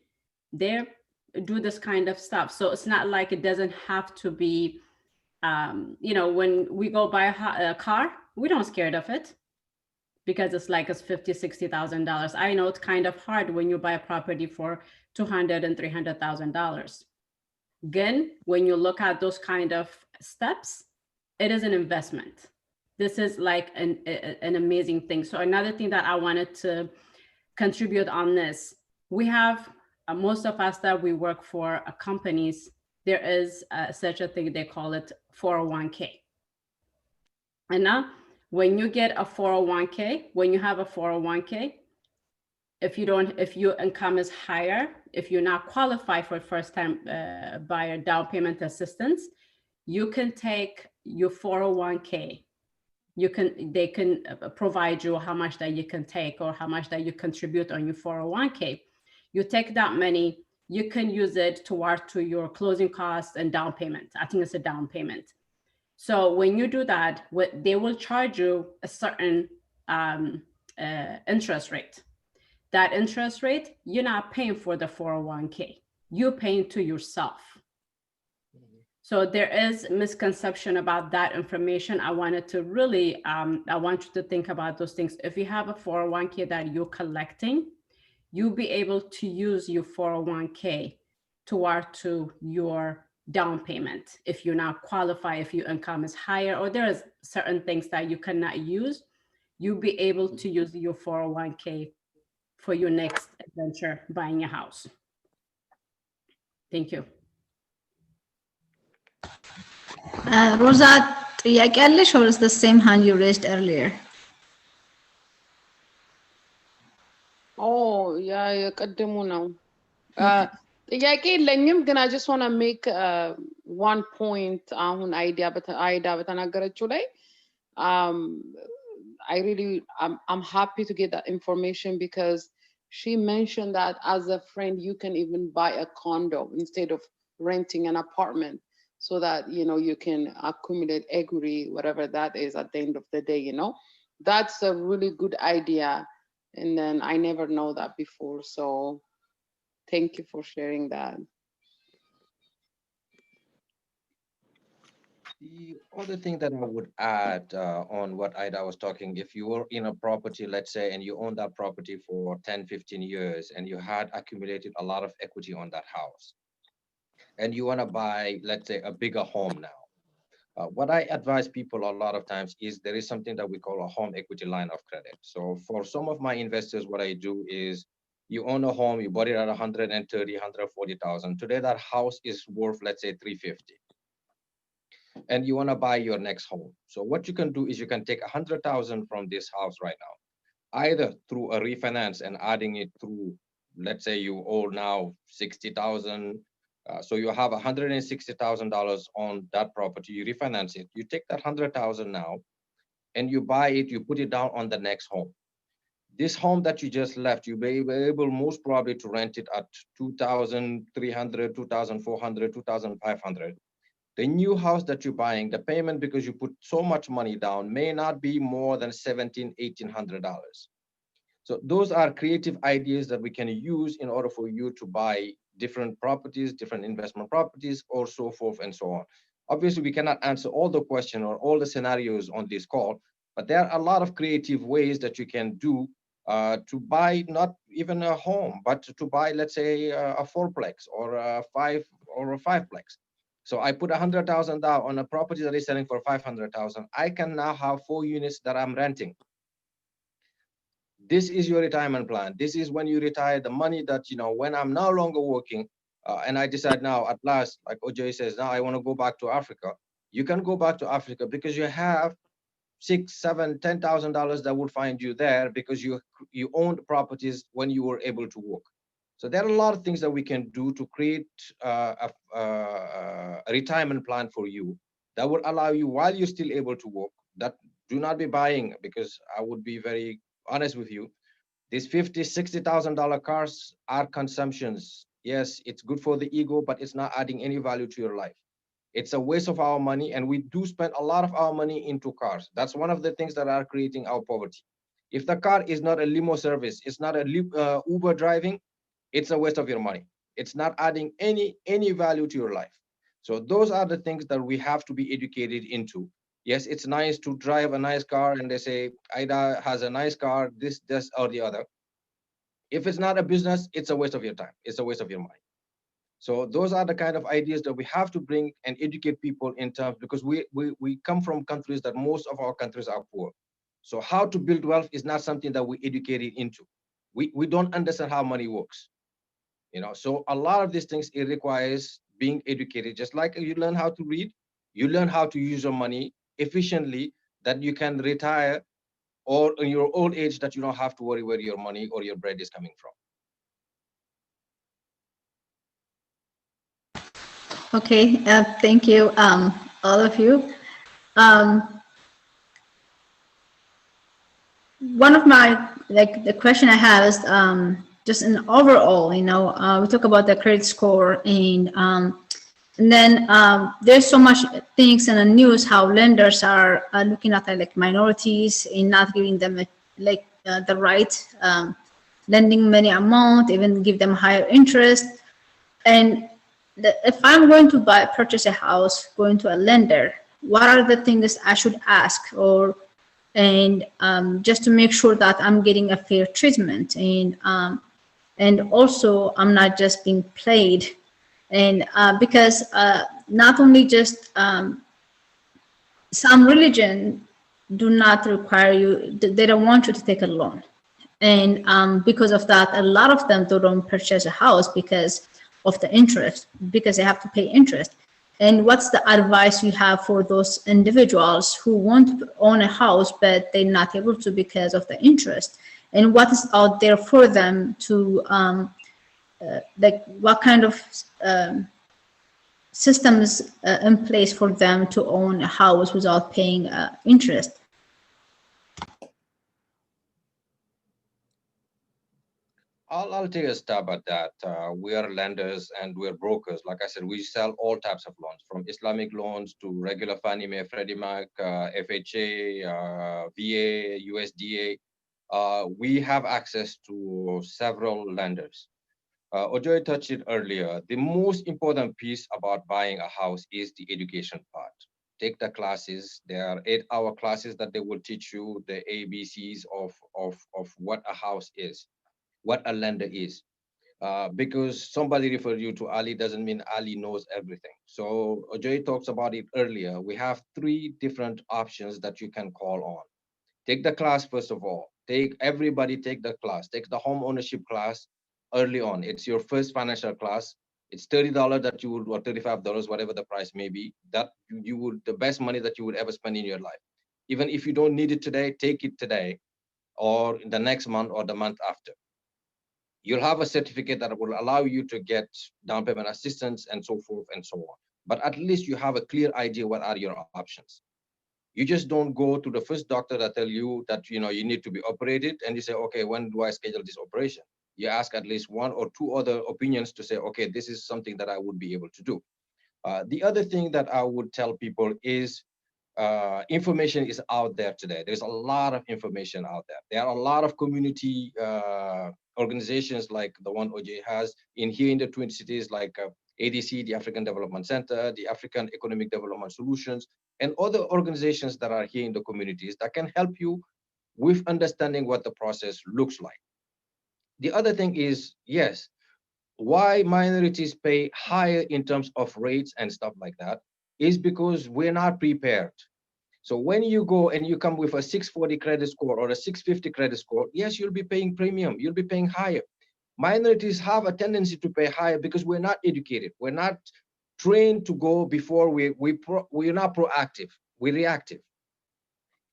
B: they do this kind of stuff. So it's not like it doesn't have to be when we go buy a car, we don't scared of it because it's $50,000-$60,000. I know it's kind of hard when you buy a property for $200,000 and $300,000. Again, when you look at those kind of steps, it is an investment. This is like an amazing thing. So another thing that I wanted to contribute on this, we have most of us that we work for companies, there is such a thing, they call it 401k. And now when you get a 401k, when you have a 401k, if your income is higher, if you're not qualified for first time buyer down payment assistance, you can take your 401k. They can provide you how much that you can take or how much that you contribute on your 401k. You take that money, you can use it toward to your closing costs and down payment. I think it's a down payment. So when you do that, they will charge you a certain interest rate. That interest rate, you're not paying for the 401k, you're paying to yourself. So there is misconception about that information. I wanted to really, I want you to think about those things. If you have a 401k that you're collecting, you'll be able to use your 401k toward to your down payment. If you're not qualified, if your income is higher, or there's certain things that you cannot use, you'll be able to use your 401k for your next adventure, buying a house. Thank you.
A: Rosa, ጥያቄ አለሽ or is the same hand you raised earlier?
E: Oh, yeah, የቀድሙ ነው። ጥያቄ የለኝም ግን I just want to make one point አሁን አይዳ በተናገረችው ላይ I'm happy to get that information because she mentioned that as a friend you can even buy a condo instead of renting an apartment so that you can accumulate equity, whatever that is at the end of the day. That's a really good idea, and then I never know that before, so thank you for sharing that.
C: The other thing that I would add on what Ida was talking, if you were in a property, let's say, and you own that property for 10-15 years and you had accumulated a lot of equity on that house and you want to buy, let's say, a bigger home now, what I advise people a lot of times is there is something that we call a home equity line of credit. So for some of my investors, what I do is you own a home, you bought it at 130, 140,000. Today that house is worth, let's say, 350. And you want to buy your next home. So what you can do is you can take 100,000 from this house right now, either through a refinance and adding it through, let's say you owe now 60,000. So you have $160,000 on that property, you refinance it, you take that 100,000 now, and you buy it, you put it down on the next home. This home that you just left, you'll be able most probably to rent it at 2,300, 2,400, 2,500. The new house that you're buying, the payment, because you put so much money down, may not be more than $1,700, $1,800. So those are creative ideas that we can use in order for you to buy different properties, different investment properties, or so forth and so on. Obviously, we cannot answer all the questions or all the scenarios on this call, but there are a lot of creative ways that you can do to buy not even a home, but to buy, let's say, a fourplex or a fiveplex. So I put 100,000 down on a property that is selling for 500,000. I can now have 4 units that I'm renting. This is your retirement plan. This is when you retire, the money that, when I'm no longer working, and I decide now at last, like Ojoy says, now I want to go back to Africa. You can go back to Africa because you have $6,000, $7,000, $10,000 that would find you there because you owned properties when you were able to work. So there are a lot of things that we can do to create a retirement plan for you that would allow you, while you're still able to work, that do not be buying, because I would be very honest with you, these $50,000, $60,000 cars are consumptions. Yes, it's good for the ego, but it's not adding any value to your life. It's a waste of our money, and we do spend a lot of our money into cars. That's one of the things that are creating our poverty. If the car is not a limo service, it's not a Uber driving, it's a waste of your money. It's not adding any value to your life. So those are the things that we have to be educated into. Yes, it's nice to drive a nice car, and they say Ida has a nice car, this, or the other. If it's not a business, it's a waste of your time. It's a waste of your money. So those are the kind of ideas that we have to bring and educate people in terms, because we come from countries that most of our countries are poor. So how to build wealth is not something that we educated into. We don't understand how money works. So a lot of these things, it requires being educated. Just like you learn how to read, you learn how to use your money efficiently, that you can retire, or in your old age, that you don't have to worry where your money or your bread is coming from.
A: Okay, thank you, all of you. One of my, the question I have is just an overall, we talk about the credit score, and then there's so much things in the news how lenders are looking at like minorities and not giving them the right lending money amount, even give them higher interest. And if I'm going to purchase a house, going to a lender, what are the things I should ask, and just to make sure that I'm getting a fair treatment, and also I'm not just being played, and because not only just some religion do not require you, they don't want you to take a loan, and because of that, a lot of them don't purchase a house because of the interest, because they have to pay interest. And what's the advice you have for those individuals who want to own a house, but they're not able to because of the interest? And what is out there for them to, what kind of systems in place for them to own a house without paying interest?
C: I'll take a stab at that. We are lenders and we're brokers. Like I said, we sell all types of loans, from Islamic loans to regular Fannie Mae, Freddie Mac, FHA, VA, USDA. We have access to several lenders. Ojoy touched it earlier. The most important piece about buying a house is the education part. Take the classes. There are 8-hour classes that they will teach you the ABCs of what a house is, what a lender is. Because somebody referred you to Ali doesn't mean Ali knows everything. So Ojoy talks about it earlier. We have 3 different options that you can call on. Take the class, first of all. Everybody take the class. Take the home ownership class early on. It's your first financial class. It's $30 that you would, or $35, whatever the price may be, that you would, the best money that you would ever spend in your life. Even if you don't need it today, take it today, or in the next month or the month after. You'll have a certificate that will allow you to get down payment assistance and so forth and so on. But at least you have a clear idea what are your options. You just don't go to the first doctor that tell you that you need to be operated, and you say, okay, when do I schedule this operation? You ask at least one or two other opinions to say, okay, this is something that I would be able to do. The other thing that I would tell people is information is out there today. There's a lot of information out there. There are a lot of community organizations like the one OJ has here in the Twin Cities, like ADC, the African Development Center, the African Economic Development Solutions, and other organizations that are here in the communities that can help you with understanding what the process looks like. The other thing is, yes, why minorities pay higher in terms of rates and stuff like that is because we're not prepared. So when you go and you come with a 640 credit score or a 650 credit score, yes, you'll be paying premium, you'll be paying higher. Minorities have a tendency to pay higher because we're not educated. We're not trained to go before we're not proactive, we're reactive.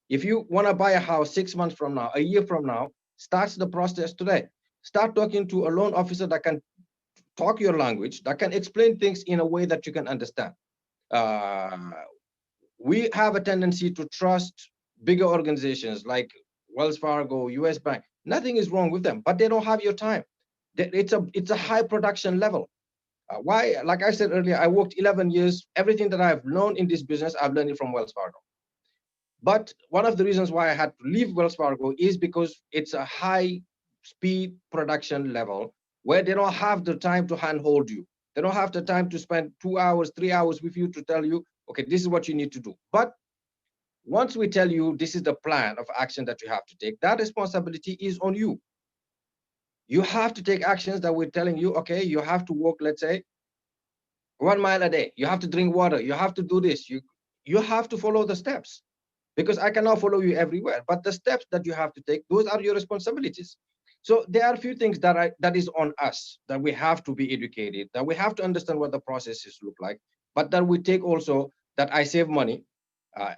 C: If you want to buy a house 6 months from now, a year from now, start the process today. Start talking to a loan officer that can talk your language, that can explain things in a way that you can understand. We have a tendency to trust bigger organizations like Wells Fargo, US Bank. Nothing is wrong with them, but they don't have your time. It's a high production level. Why? Like I said earlier, I worked 11 years. Everything that I've learned in this business, I've learned it from Wells Fargo. But one of the reasons why I had to leave Wells Fargo is because it's a high speed production level where they don't have the time to handhold you. They don't have the time to spend 2 hours, 3 hours with you to tell you, okay, this is what you need to do. But once we tell you this is the plan of action that you have to take, that responsibility is on you. You have to take actions that we're telling you, okay, you have to walk, let's say, 1 mile a day. You have to drink water. You have to do this. You have to follow the steps, because I cannot follow you everywhere. But the steps that you have to take, those are your responsibilities. So there are a few things that is on us, that we have to be educated, that we have to understand what the processes look like, but that we take also that I save money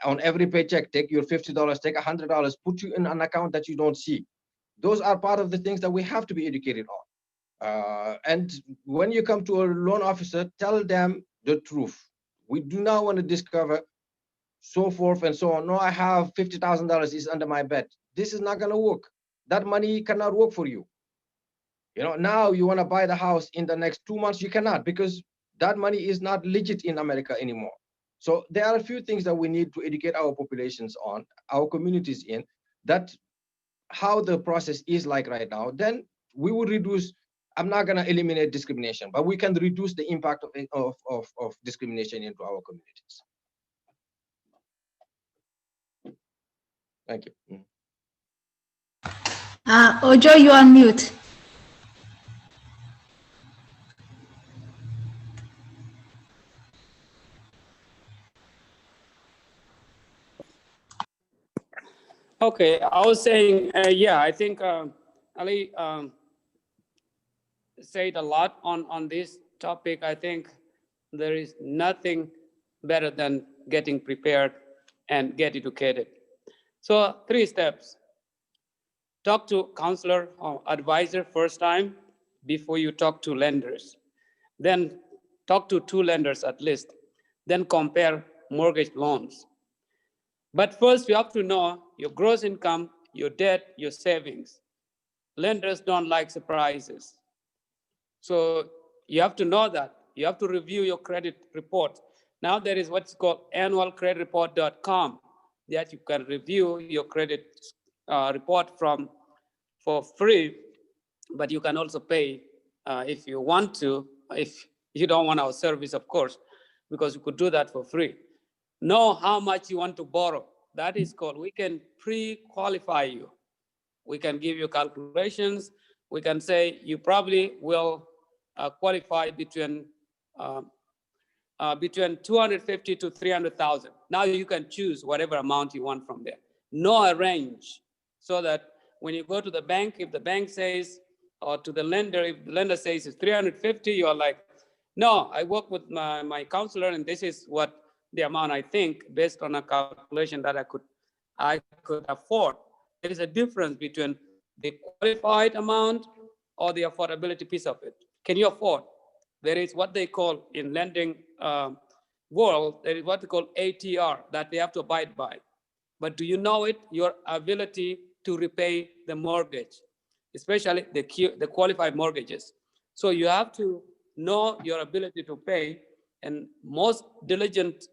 C: on every paycheck. Take your $50, take $100, put you in an account that you don't see. Those are part of the things that we have to be educated on. And when you come to a loan officer, tell them the truth. We do not want to discover so forth and so on. No, I have $50,000 is under my bed. This is not going to work. That money cannot work for you. Now you want to buy the house in the next 2 months, you cannot, because that money is not legit in America anymore. So there are a few things that we need to educate our populations on, our communities in, that how the process is like right now. Then we will reduce, I'm not going to eliminate discrimination, but we can reduce the impact of discrimination into our communities. Thank you.
A: Ojo, you are on mute.
D: Okay, I was saying, yeah, I think Ali said a lot on this topic. I think there is nothing better than getting prepared and get educated. So 3 steps. Talk to counselor or advisor first time before you talk to lenders. Then talk to 2 lenders at least. Then compare mortgage loans. But first you have to know your gross income, your debt, your savings. Lenders don't like surprises. So you have to know that. You have to review your credit report. Now there is what's called annualcreditreport.com that you can review your credit report for free, but you can also pay if you want to, if you don't want our service, of course, because you could do that for free. Know how much you want to borrow. That is called, we can pre-qualify you. We can give you calculations. We can say you probably will qualify between 250 to 300,000. Now you can choose whatever amount you want from there. Know a range so that when you go to the bank, if the bank says, or to the lender, if the lender says it's 350, you're like, no, I work with my counselor and this is what the amount I think based on a calculation that I could afford. There is a difference between the qualified amount or the affordability piece of it. Can you afford? There is what they call in lending world, there is what they call ATR that they have to abide by. but do you know it? Your ability to repay the mortgage, especially the qualified mortgages. So you have to know your ability to pay, and most diligent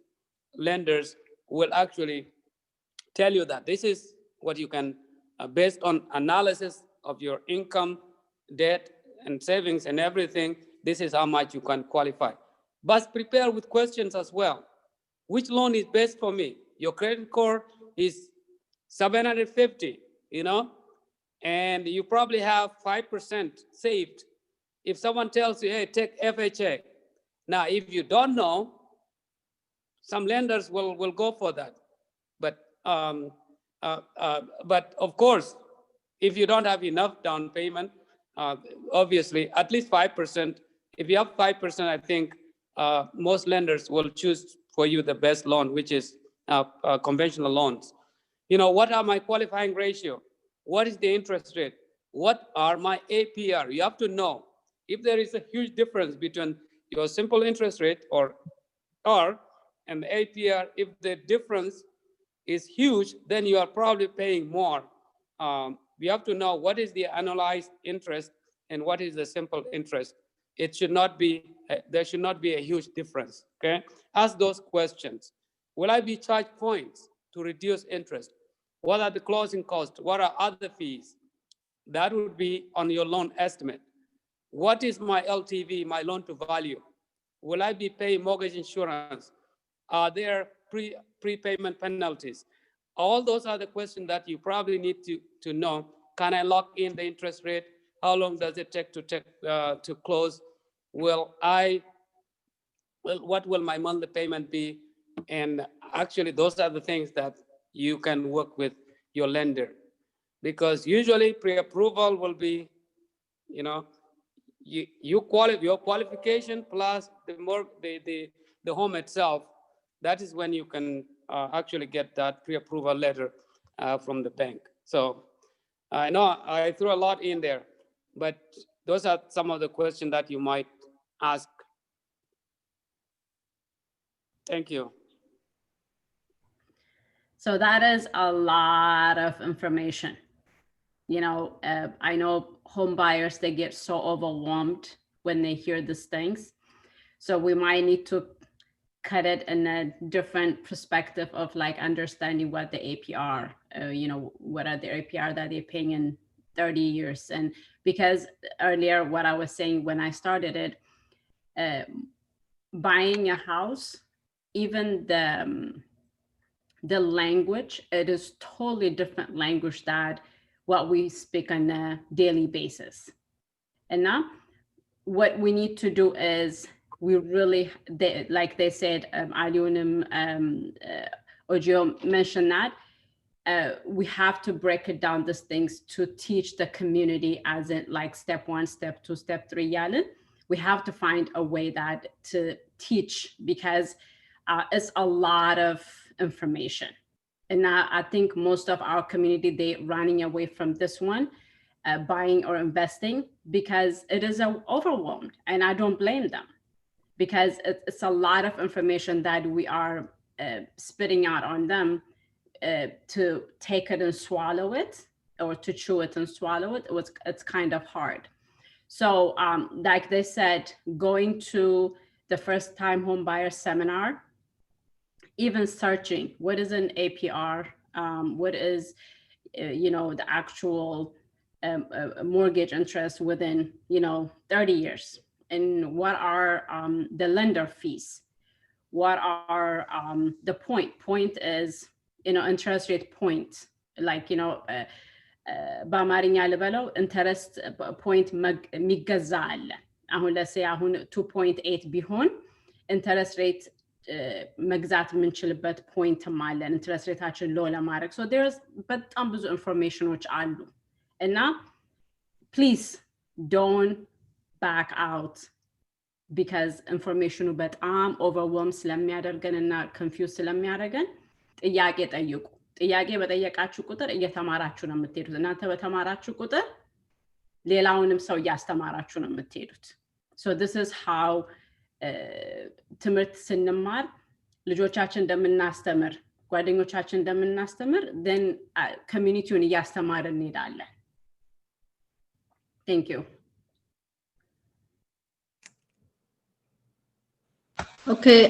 D: lenders will actually tell you that this is what you can, based on analysis of your income, debt, and savings and everything, this is how much you can qualify. But prepare with questions as well. Which loan is best for me? Your credit score is 750, you know, and you probably have 5% saved. If someone tells you, hey, take FHA. Now, if you don't know, some lenders will go for that. But of course, if you don't have enough down payment, obviously, at least 5%. If you have 5%, I think most lenders will choose for you the best loan, which is conventional loans. You know, what are my qualifying ratio? What is the interest rate? What are my APR? You have to know. If there is a huge difference between your simple interest rate and the APR, if the difference is huge, then you are probably paying more. We have to know what is the annualized interest and what is the simple interest. It should not be, there should not be a huge difference, okay? Ask those questions. Will I be charged points to reduce interest? What are the closing costs? What are other fees? That would be on your loan estimate. What is my LTV, my loan to value? Will I be paying mortgage insurance? Are there prepayment penalties? All those are the questions that you probably need to know. Can I lock in the interest rate? How long does it take to close? What will my monthly payment be? And actually, those are the things that you can work with your lender, because usually pre-approval will be, you know, your qualification plus the home itself. That is when you can actually get that pre-approval letter from the bank. So I know I threw a lot in there, but those are some of the questions that you might ask. Thank you.
B: So that is a lot of information. You know, I know home buyers, they get so overwhelmed when they hear these things. So we might need to cut it in a different perspective of like understanding what the APR, you know, what are the APR that they're paying in 30 years. And because earlier what I was saying when I started it, buying a house, even the language, it is totally different language that what we speak on a daily basis. And now what we need to do is we really, like they said, Aliunim, Ojo mentioned that, we have to break it down, these things, to teach the community as in like step 1, step 2, step 3, yalin. We have to find a way that to teach, because it's a lot of information. And I think most of our community, they running away from this one, buying or investing, because it is overwhelmed, and I don't blame them, because it's a lot of information that we are spitting out on them to take it and swallow it, or to chew it and swallow it. It's kind of hard. So like they said, going to the first time home buyer seminar, even searching what is an APR, what is, you know, the actual mortgage interest within, you know, 30 years, and what are the lender fees, what are the point is, you know, interest rate point, like, you know, በአማርኛ ልበለው ኢንተረስት ፖይንት የሚገዛ አለ። አሁን ለሴ አሁን 2.8 ቢሆን ኢንተረስት ሬት መግዛት የምንችልበት ፖይንትም አለን፣ ኢንተረስት ሬታችን ሎ ለማድረግ። ሶ ዴርስ በጣም ብዙ ኢንፎርሜሽኖች አሉ እና ፕሊዝ ዶንት ባክ አውት፣ ቢካዝ ኢንፎርሜሽኑ በጣም ኦቨርዌልም ስለሚያደርገን እና ኮንፊውዝ ስለሚያደርገን ጥያቄ ጠይቁ። ጥያቄ በጠየቃችሁ ቁጥር እየተማራችሁ ነው የምትሄዱት። እናንተ በተማራችሁ ቁጥር ሌላውንም ሰው እያስተማራችሁ ነው የምትሄዱት። So this is how ትምህርት ስንማር ልጆቻችን እንደምናስተምር ጓደኞቻችን እንደምናስተምር then communityውን እያስተማርን እንሄዳለን። Thank you.
A: Okay,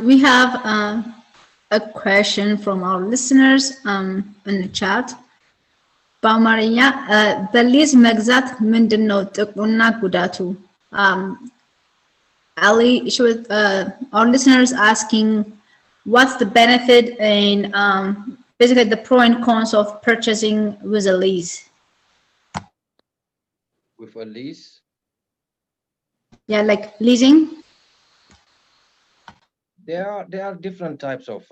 A: we have a question from our listeners in the chat. በአማርኛ በሊዝ መግዛት ምንድነው ጥቅሙና ጉዳቱ? Ali, our listeners asking what's the benefit and basically the pro and cons of purchasing with a lease.
C: With a lease?
A: Yeah, like leasing.
C: There are different types of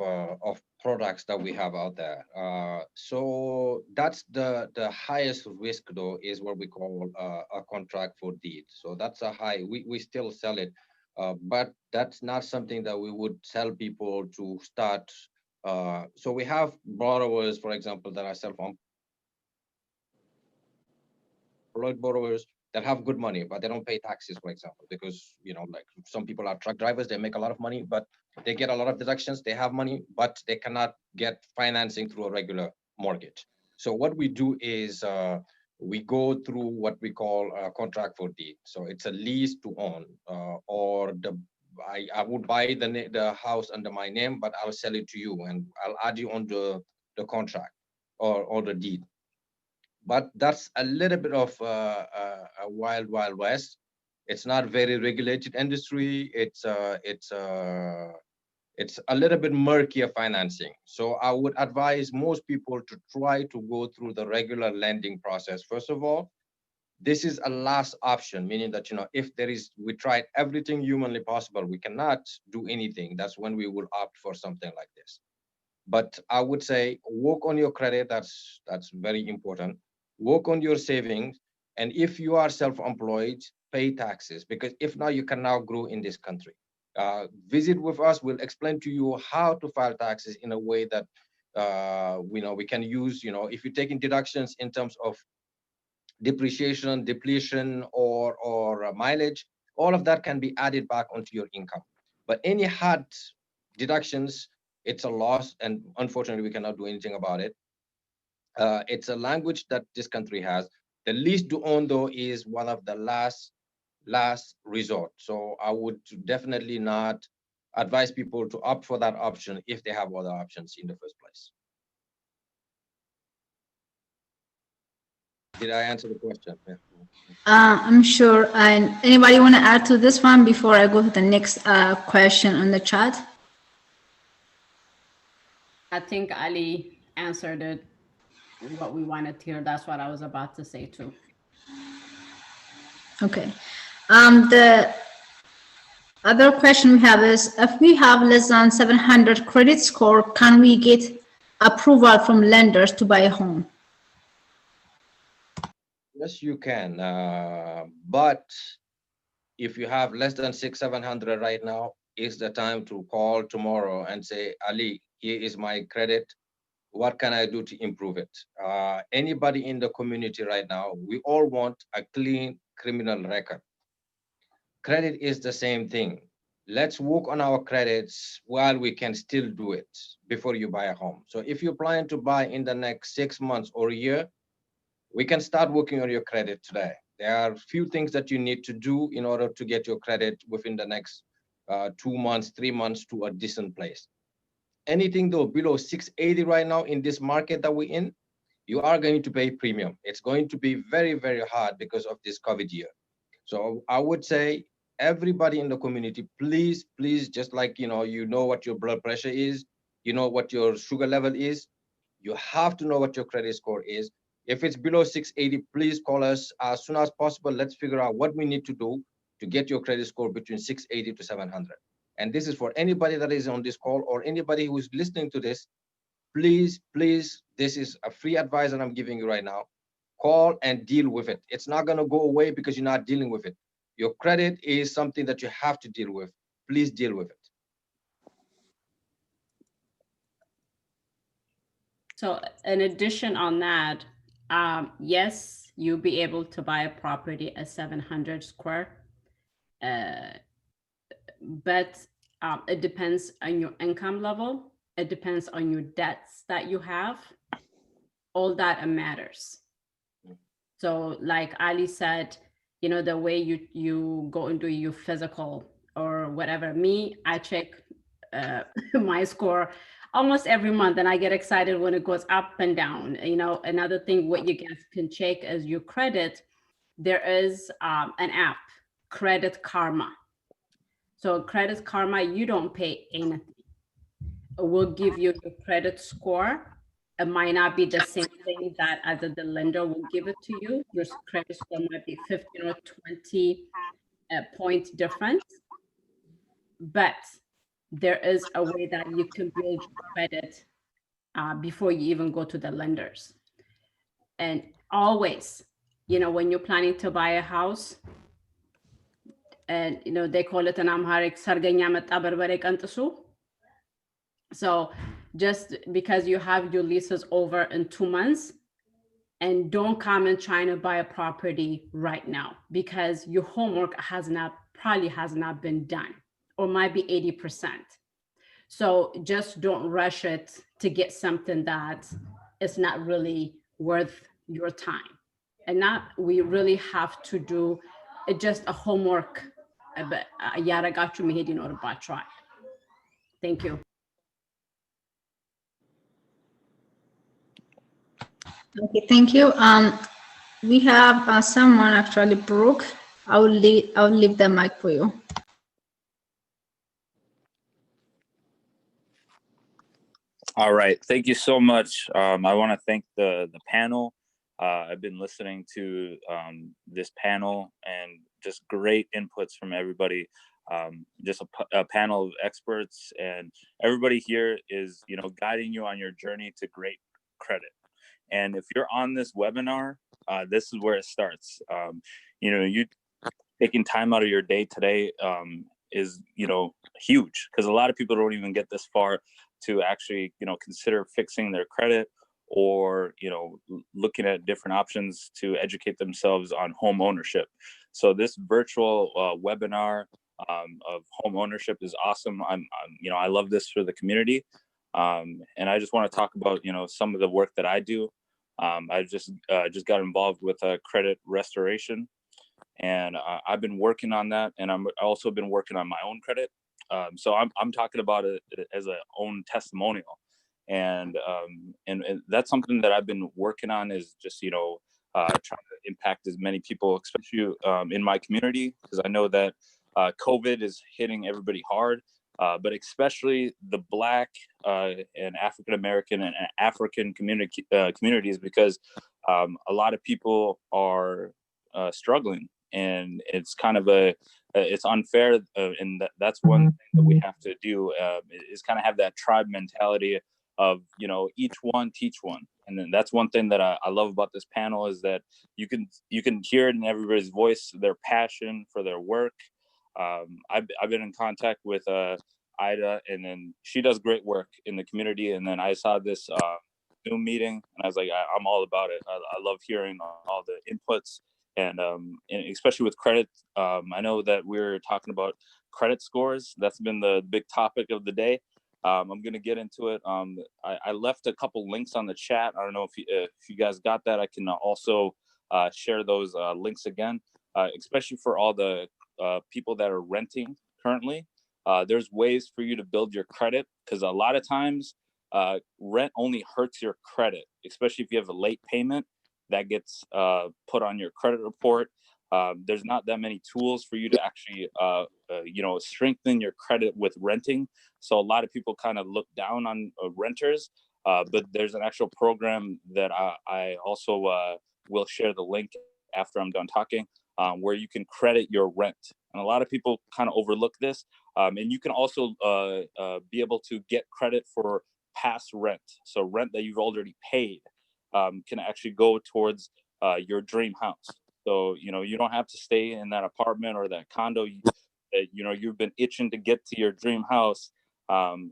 C: products that we have out there. So that's the highest risk though, is what we call a contract for deed. So that's a high, we still sell it, but that's not something that we would sell people to start. So we have borrowers, for example, that are self-employed borrowers that have good money, but they don't pay taxes, for example, because, you know, like some people are truck drivers, they make a lot of money, but they get a lot of deductions, they have money, but they cannot get financing through a regular mortgage. So what we do is we go through what we call a contract for deed. So it's a lease to own, or I would buy the house under my name, but I'll sell it to you and I'll add you on the contract or the deed. But that's a little bit of a wild west. It's not very regulated industry. It's a little bit murkier financing. So I would advise most people to try to go through the regular lending process. First of all, this is a last option, meaning that, you know, if we tried everything humanly possible, we cannot do anything. That's when we will opt for something like this. But I would say work on your credit. That's very important. Work on your savings. And if you are self-employed, pay taxes, because if not, you can now grow in this country. Visit with us. We'll explain to you how to file taxes in a way that we can use, you know, if you're taking deductions in terms of depreciation, depletion, or mileage, all of that can be added back onto your income. But any hard deductions, it's a loss, and unfortunately, we cannot do anything about it. It's a language that this country has. The lease to own, though, is one of the last resort. So I would definitely not advise people to opt for that option if they have other options in the first place. Did I answer the question? Yeah.
A: I'm sure. And anybody want to add to this one before I go to the next question on the chat?
B: I think Ali answered it, what we wanted to hear. That's what I was about to say too.
A: Okay. The other question we have is, if we have less than 700 credit score, can we get approval from lenders to buy a home?
C: Yes, you can. But if you have less than 600-700 right now, is the time to call tomorrow and say, Ali, here is my credit. What can I do to improve it? Anybody in the community right now, we all want a clean criminal record. Credit is the same thing. Let's work on our credits while we can still do it before you buy a home. So if you're planning to buy in the next 6 months or a year, we can start working on your credit today. There are a few things that you need to do in order to get your credit within the next 2 months, 3 months to a decent place. Anything though below 680 right now in this market that we're in, you are going to pay premium. It's going to be very, very hard because of this COVID year. So I would say everybody in the community, please, just like, you know what your blood pressure is, you know what your sugar level is, you have to know what your credit score is. If it's below 680, please call us as soon as possible. Let's figure out what we need to do to get your credit score between 680 to 700. And this is for anybody that is on this call or anybody who is listening to this. Please, this is a free advice that I'm giving you right now. Call and deal with it. It's not going to go away because you're not dealing with it. Your credit is something that you have to deal with. Please deal with it.
B: So in addition on that, yes, you'll be able to buy a property at 700 square, but it depends on your income level. it depends on your debts that you have. All that matters. So like Ali said, you know, the way you go and do your physical or whatever. Me, I check my score almost every month, and I get excited when it goes up and down. You know, another thing what you guys can check is your credit. There is an app, Credit Karma. So Credit Karma, you don't pay anything. It will give you your credit score. It might not be the same thing that as the lender will give it to you. Your credit score might be 15 or 20 point difference, but there is a way that you can build credit before you even go to the lenders. And always, you know, when you're planning to buy a house, and you know, they call it in Amharic, sarganya metta berbere qantisu. So just because you have your leases over in 2 months, and don't come and trying to buy a property right now, because your homework probably has not been done, or might be 80%. So just don't rush it to get something that is not really worth your time. And not, we really have to do just a homework. Thank you.
A: Okay, thank you. We have someone actually, Brooke. I'll leave the mic for you.
G: All right, thank you so much. I want to thank the panel. I've been listening to this panel and just great inputs from everybody. Just a panel of experts, and everybody here is, you know, guiding you on your journey to great credit. And if you're on this webinar, this is where it starts. You know, you taking time out of your day today is, you know, huge, because a lot of people don't even get this far to actually, you know, consider fixing their credit, or, you know, looking at different options to educate themselves on home ownership. So this virtual webinar of home ownership is awesome. You know, I love this for the community. And I just want to talk about, you know, some of the work that I do. I just got involved with credit restoration, and I've been working on that, and I've also been working on my own credit. So I'm talking about it as a own testimonial, and that's something that I've been working on, is just, you know, trying to impact as many people, especially in my community, because I know that COVID is hitting everybody hard. But especially the Black and African American and African communities, because a lot of people are struggling, and it's kind of it's unfair, and that's one thing that we have to do, is kind of have that tribe mentality of, you know, each one teach one. And then that's one thing that I love about this panel, is that you can hear it in everybody's voice, their passion for their work. I've been in contact with Ida, and then she does great work in the community. And then I saw this Zoom meeting, and I was like, I'm all about it. I love hearing all the inputs, and especially with credit. I know that we're talking about credit scores. That's been the big topic of the day. I'm going to get into it. I left a couple links on the chat. I don't know if you guys got that. I can also share those links again, especially for all the people that are renting currently. There's ways for you to build your credit, because a lot of times rent only hurts your credit, especially if you have a late payment that gets put on your credit report. There's not that many tools for you to actually, you know, strengthen your credit with renting. So a lot of people kind of look down on renters, but there's an actual program that I also will share the link after I'm done talking, where you can credit your rent. And a lot of people kind of overlook this. And you can also be able to get credit for past rent. So rent that you've already paid can actually go towards your dream house. So, you know, you don't have to stay in that apartment or that condo. You know, you've been itching to get to your dream house.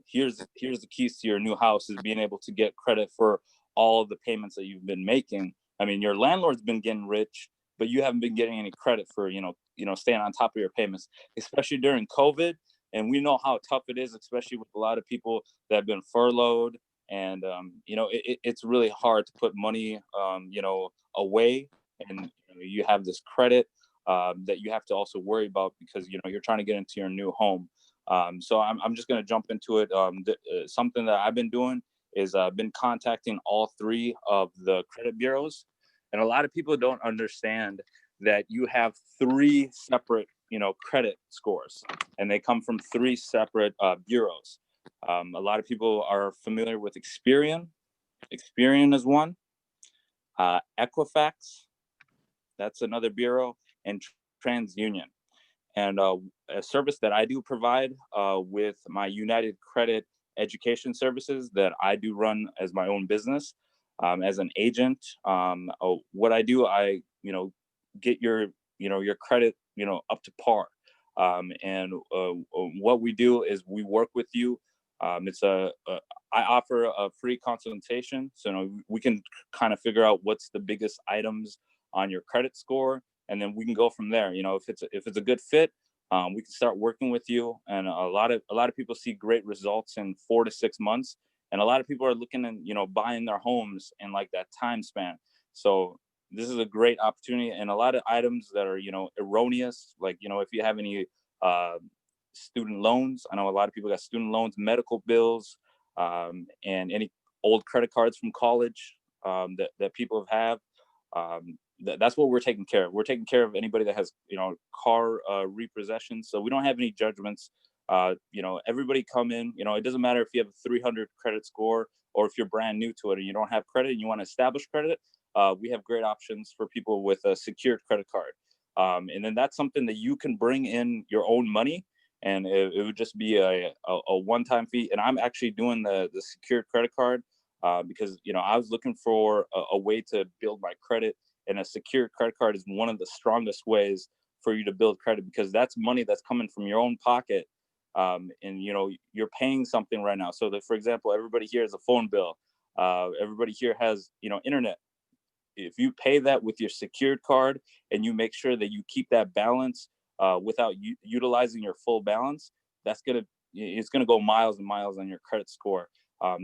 G: Here's the keys to your new house, is being able to get credit for all of the payments that you've been making. I mean, your landlord's been getting rich, but you haven't been getting any credit for, you know, staying on top of your payments, especially during COVID. And we know how tough it is, especially with a lot of people that have been furloughed. And, you know, it's really hard to put money, you know, away. And you have this credit that you have to also worry about because, you know, you're trying to get into your new home. So I'm just going to jump into it. Something that I've been doing is been contacting all 3 of the credit bureaus. And a lot of people don't understand that you have 3 separate, you know, credit scores, and they come from 3 separate bureaus. A lot of people are familiar with Experian. Experian is one. Equifax, that's another bureau, and TransUnion. And a service that I do provide with my United Credit education services that I do run as my own business as an agent. What I do, I, you know, get your, you know, your credit, you know, up to par. And what we do is we work with you. I offer a free consultation, so you know, we can kind of figure out what's the biggest items on your credit score, and then we can go from there. You know, if it's a good fit, we can start working with you. And a lot of people see great results in 4 to 6 months, and a lot of people are looking and, you know, buying their homes in like that time span. So this is a great opportunity. And a lot of items that are, you know, erroneous, like, you know, if you have any student loans, I know a lot of people got student loans, medical bills, and any old credit cards from college that people have. That's what we're taking care of. We're taking care of anybody that has, you know, car repossession. So we don't have any judgments. You know, everybody come in. You know, it doesn't matter if you have a 300 credit score or if you're brand new to it and you don't have credit and you want to establish credit. We have great options for people with a secured credit card. And then that's something that you can bring in your own money, and it would just be a one-time fee. And I'm actually doing the secured credit card because, you know, I was looking for a way to build my credit, and a secured credit card is one of the strongest ways for you to build credit, because that's money that's coming from your own pocket. And, you know, you're paying something right now. So that, for example, everybody here has a phone bill. Everybody here has, you know, internet. If you pay that with your secured card and you make sure that you keep that balance without utilizing your full balance, it's gonna go miles and miles on your credit score.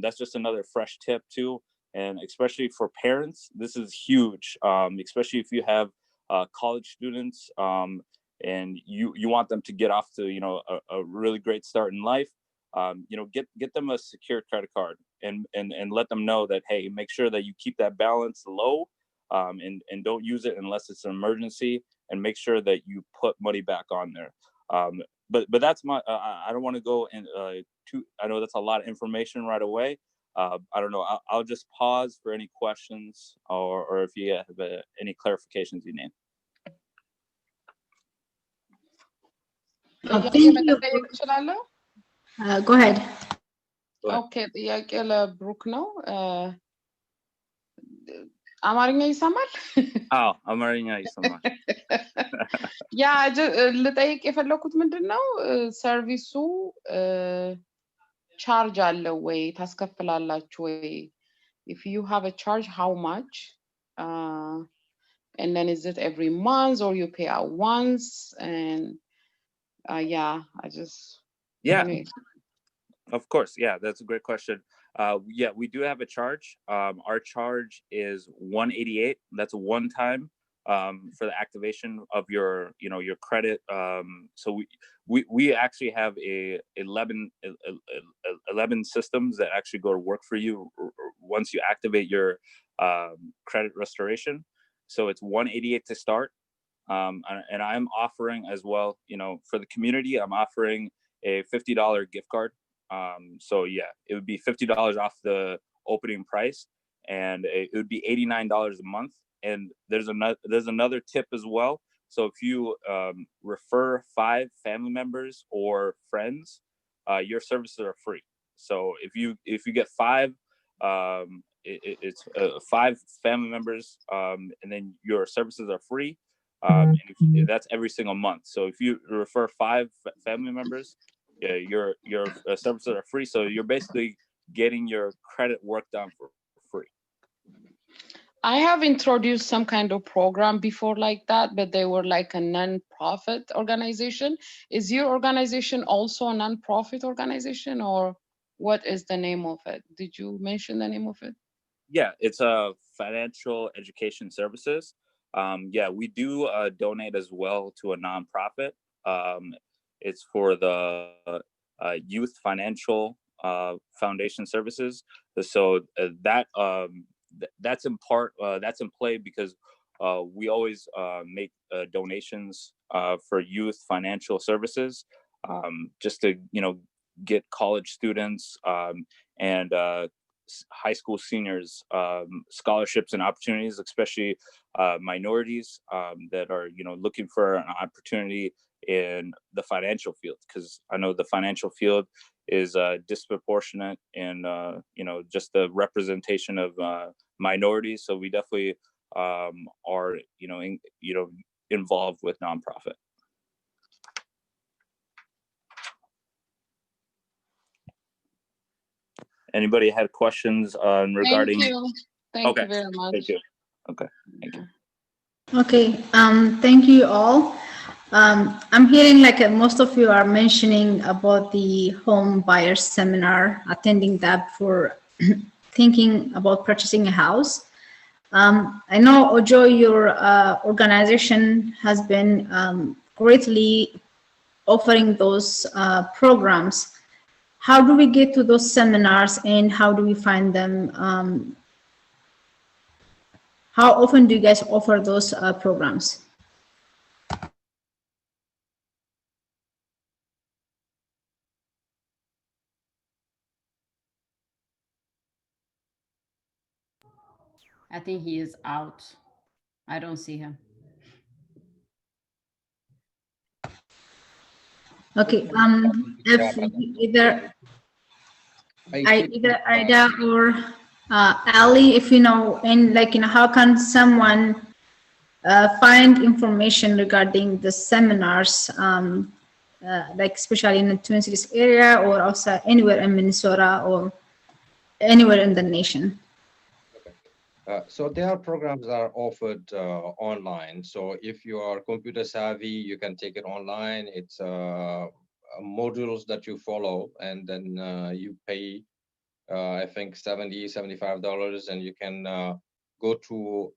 G: That's just another fresh tip too. And especially for parents, this is huge, especially if you have college students and you want them to get off to, you know, a really great start in life. You know, get them a secure credit card and let them know that, hey, make sure that you keep that balance low and don't use it unless it's an emergency, and make sure that you put money back on there. But that's my, I don't want to go in I know that's a lot of information right away. I don't know, I'll just pause for any questions or if you have any clarifications you need.
A: Go ahead.
E: Okay, ጥያቄ ለብሩክ ነው። አማርኛ ይሰማል?
G: አዎ፣ አማርኛ ይሰማል።
E: ያ ልጠይቅ የፈለኩት ምንድነው ሰርቪሱ ቻርጅ አለው ወይ ታስከፍላላችሁ ወይ? If you have a charge, how much? And then is it every month or you pay out once? And yeah,
G: yeah. Of course, yeah, that's a great question. Yeah, we do have a charge. Our charge is $188. That's a one-time for the activation of your, you know, your credit. So we actually have 11 systems that actually go to work for you once you activate your credit restoration. So it's $188 to start. And I'm offering as well, you know, for the community, I'm offering a $50 gift card. So yeah, it would be $50 off the opening price, and it would be $89 a month. And there's another tip as well. So if you refer 5 family members or friends, your services are free. So if you get 5, it's 5 family members, and then your services are free. And that's every single month. So if you refer 5 family members, yeah, your services are free. So you're basically getting your credit work done for free.
E: I have introduced some kind of program before like that, but they were like a non-profit organization. Is your organization also a non-profit organization, or what is the name of it? Did you mention the name of it?
G: Yeah, it's a financial education services. Yeah, we do donate as well to a nonprofit. It's for the Youth Financial Foundation Services. So that's in part, that's in play because we always make donations for youth financial services, just to, you know, get college students and high school seniors scholarships and opportunities, especially minorities that are, you know, looking for an opportunity in the financial field, because I know the financial field is disproportionate in you know, just the representation of minorities. So we definitely are, you know, involved with nonprofit. Anybody had questions regarding?
E: Thank you. Thank you very much.
G: Thank you. Okay. Thank you.
A: Okay. Thank you all. I'm hearing like most of you are mentioning about the home buyers seminar, attending that for thinking about purchasing a house. I know, Ojo, your organization has been greatly offering those programs. How do we get to those seminars and how do we find them? How often do you guys offer those programs?
B: I think he is out. I don't see him.
A: Okay, if either Ida or Ali, if you know, and like, you know, how can someone find information regarding the seminars, like especially in the Twin Cities area or outside, anywhere in Minnesota or anywhere in the nation?
C: So their programs are offered online. So if you are computer savvy, you can take it online. It's modules that you follow, and then you pay, I think $70, $75, and you can go to,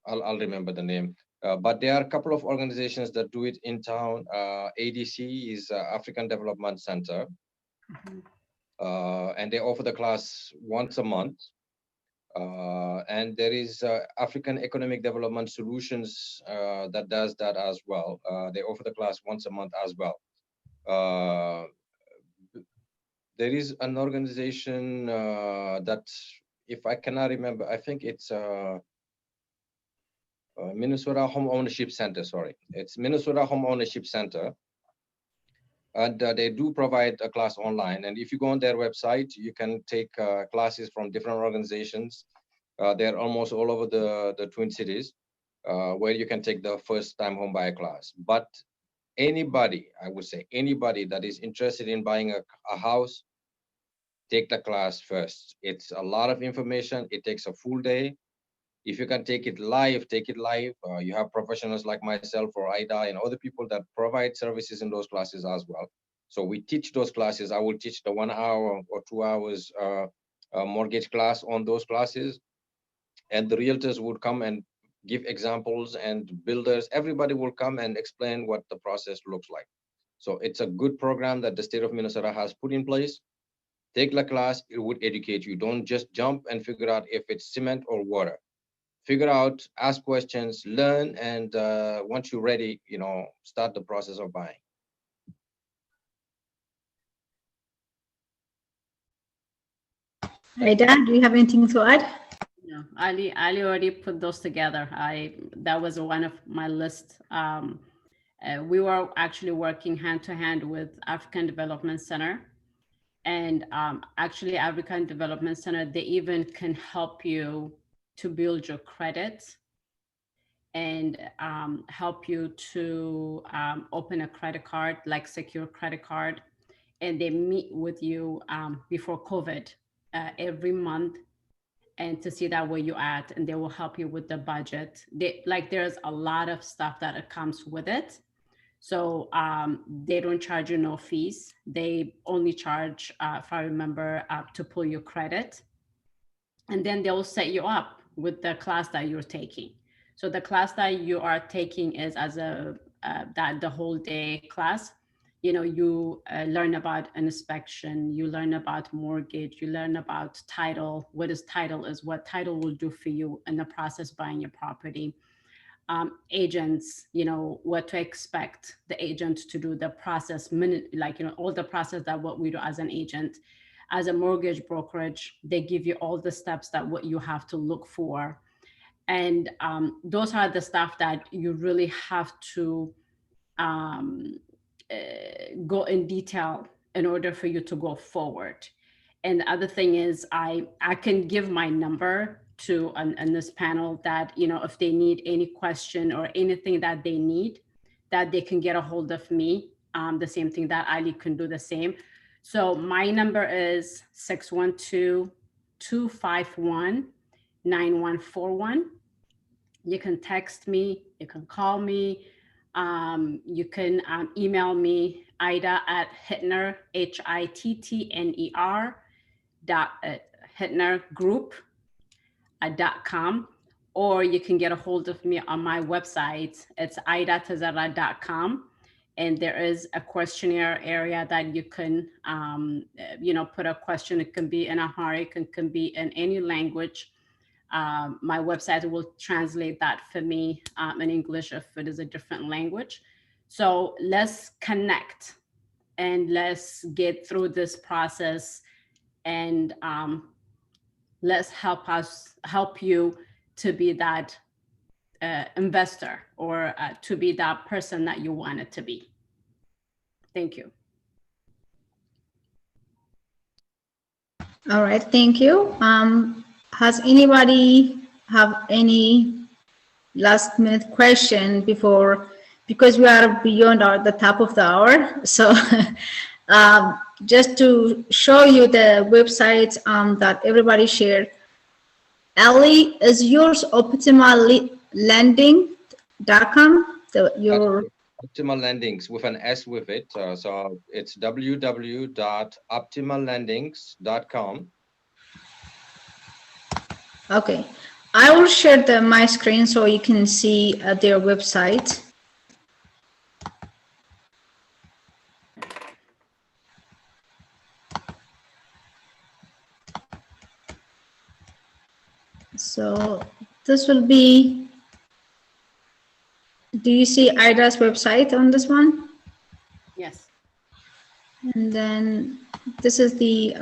C: I'll remember the name. But there are a couple of organizations that do it in town. ADC is African Development Center.
B: Mm-hmm.
C: And they offer the class once a month. And there is African Economic Development Solutions that does that as well. They offer the class once a month as well. There is an organization that, if I cannot remember, I think it's Minnesota Home Ownership Center, sorry. It's Minnesota Home Ownership Center. And they do provide a class online. And if you go on their website, you can take classes from different organizations. They're almost all over the Twin Cities, where you can take the first-time home buyer class. But anybody, I would say, anybody that is interested in buying a house, take the class first. It's a lot of information. It takes a full day. If you can take it live, take it live. You have professionals like myself or Ida and other people that provide services in those classes as well. So we teach those classes. I will teach the 1 hour or 2 hours mortgage class on those classes. And the realtors would come and give examples, and builders, everybody will come and explain what the process looks like. So it's a good program that the state of Minnesota has put in place. Take the class, it would educate you. Don't just jump and figure out if it's cement or water. Figure out, ask questions, learn, and once you're ready, you know, start the process of buying.
A: Ida, do you have anything to add?
B: No, Ali already put those together. That was one of my list. We were actually working hand to hand with African Development Center, and actually African Development Center, they even can help you to build your credit and help you to open a credit card, like secure credit card. and they meet with you before COVID every month, and to see that where you're at, and they will help you with the budget. There's a lot of stuff that comes with it. So they don't charge you no fees. They only charge, if I remember, to pull your credit. And then they'll set you up with the class that you're taking. So the class that you are taking is the whole day class. You know, you learn about inspection, you learn about mortgage, you learn about title, what title will do for you in the process buying your property. Agents, you know, what to expect the agent to do, the process, all the process that what we do as an agent. As a mortgage brokerage, they give you all the steps that what you have to look for. And those are the stuff that you really have to go in detail in order for you to go forward. And the other thing is I can give my number to on this panel that, you know, if they need any question or anything that they need, that they can get a hold of me. The same thing that Ali can do the same. So my number is 612-251-9141. You can text me, you can call me, you can email me, Ida at Hittner, HITTNER, HittnerGroup.com, or you can get a hold of me on my website. It's idatazara.com. And there is a questionnaire area that you can, you know, put a question. It can be in Amharic, it can be in any language. My website will translate that for me in English if it is a different language. So let's connect and let's get through this process, and let's help you to be that investor, or to be that person that you want it to be. Thank you.
A: All right, thank you. Has anybody have any last minute question before, because we are beyond the top of the hour. So just to show you the website that everybody shared. Ali, is yours optimallending.com? Your
C: Optimal Lendings with an S with it. So it's www.optimallendings.com.
A: Okay, I will share my screen so you can see their website. So this will be, do you see Ida's website on this one?
B: Yes.
A: And then this is the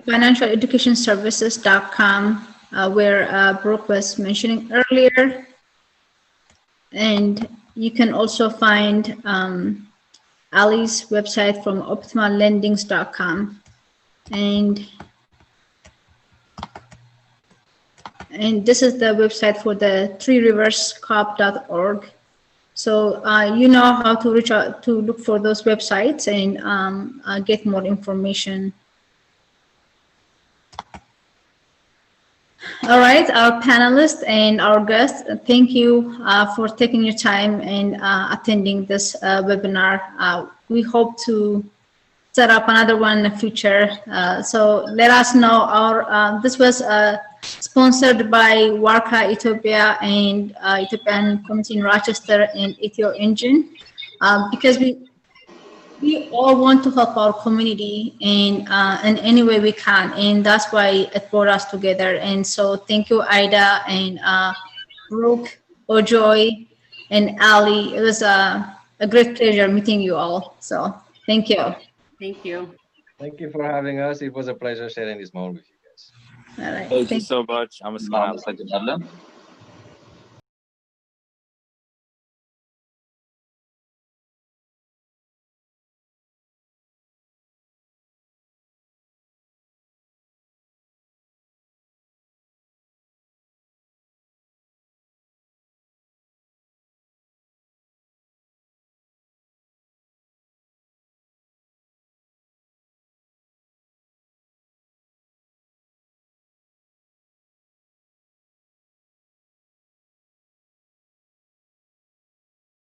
A: financial education services.com, where Brooke was mentioning earlier. And you can also find Ali's website from optimallendings.com. And this is the website for the threeriverscorp.org. So you know how to reach out to look for those websites and get more information. All right, our panelists and our guests, thank you for taking your time and attending this webinar. We hope to set up another one in the future. So let us know. This was sponsored by Warka Ethiopia and Ethiopian Community in Rochester and Ethio Engine, because we all want to help our community in any way we can, and that's why it brought us together. And so thank you, Ida and Brooke, Ojoy, and Ali. It was a great pleasure meeting you all. So thank you.
B: Thank you.
C: Thank you for having us. It was a pleasure sharing this moment with you guys.
A: All right.
G: Thank you so much. I'm a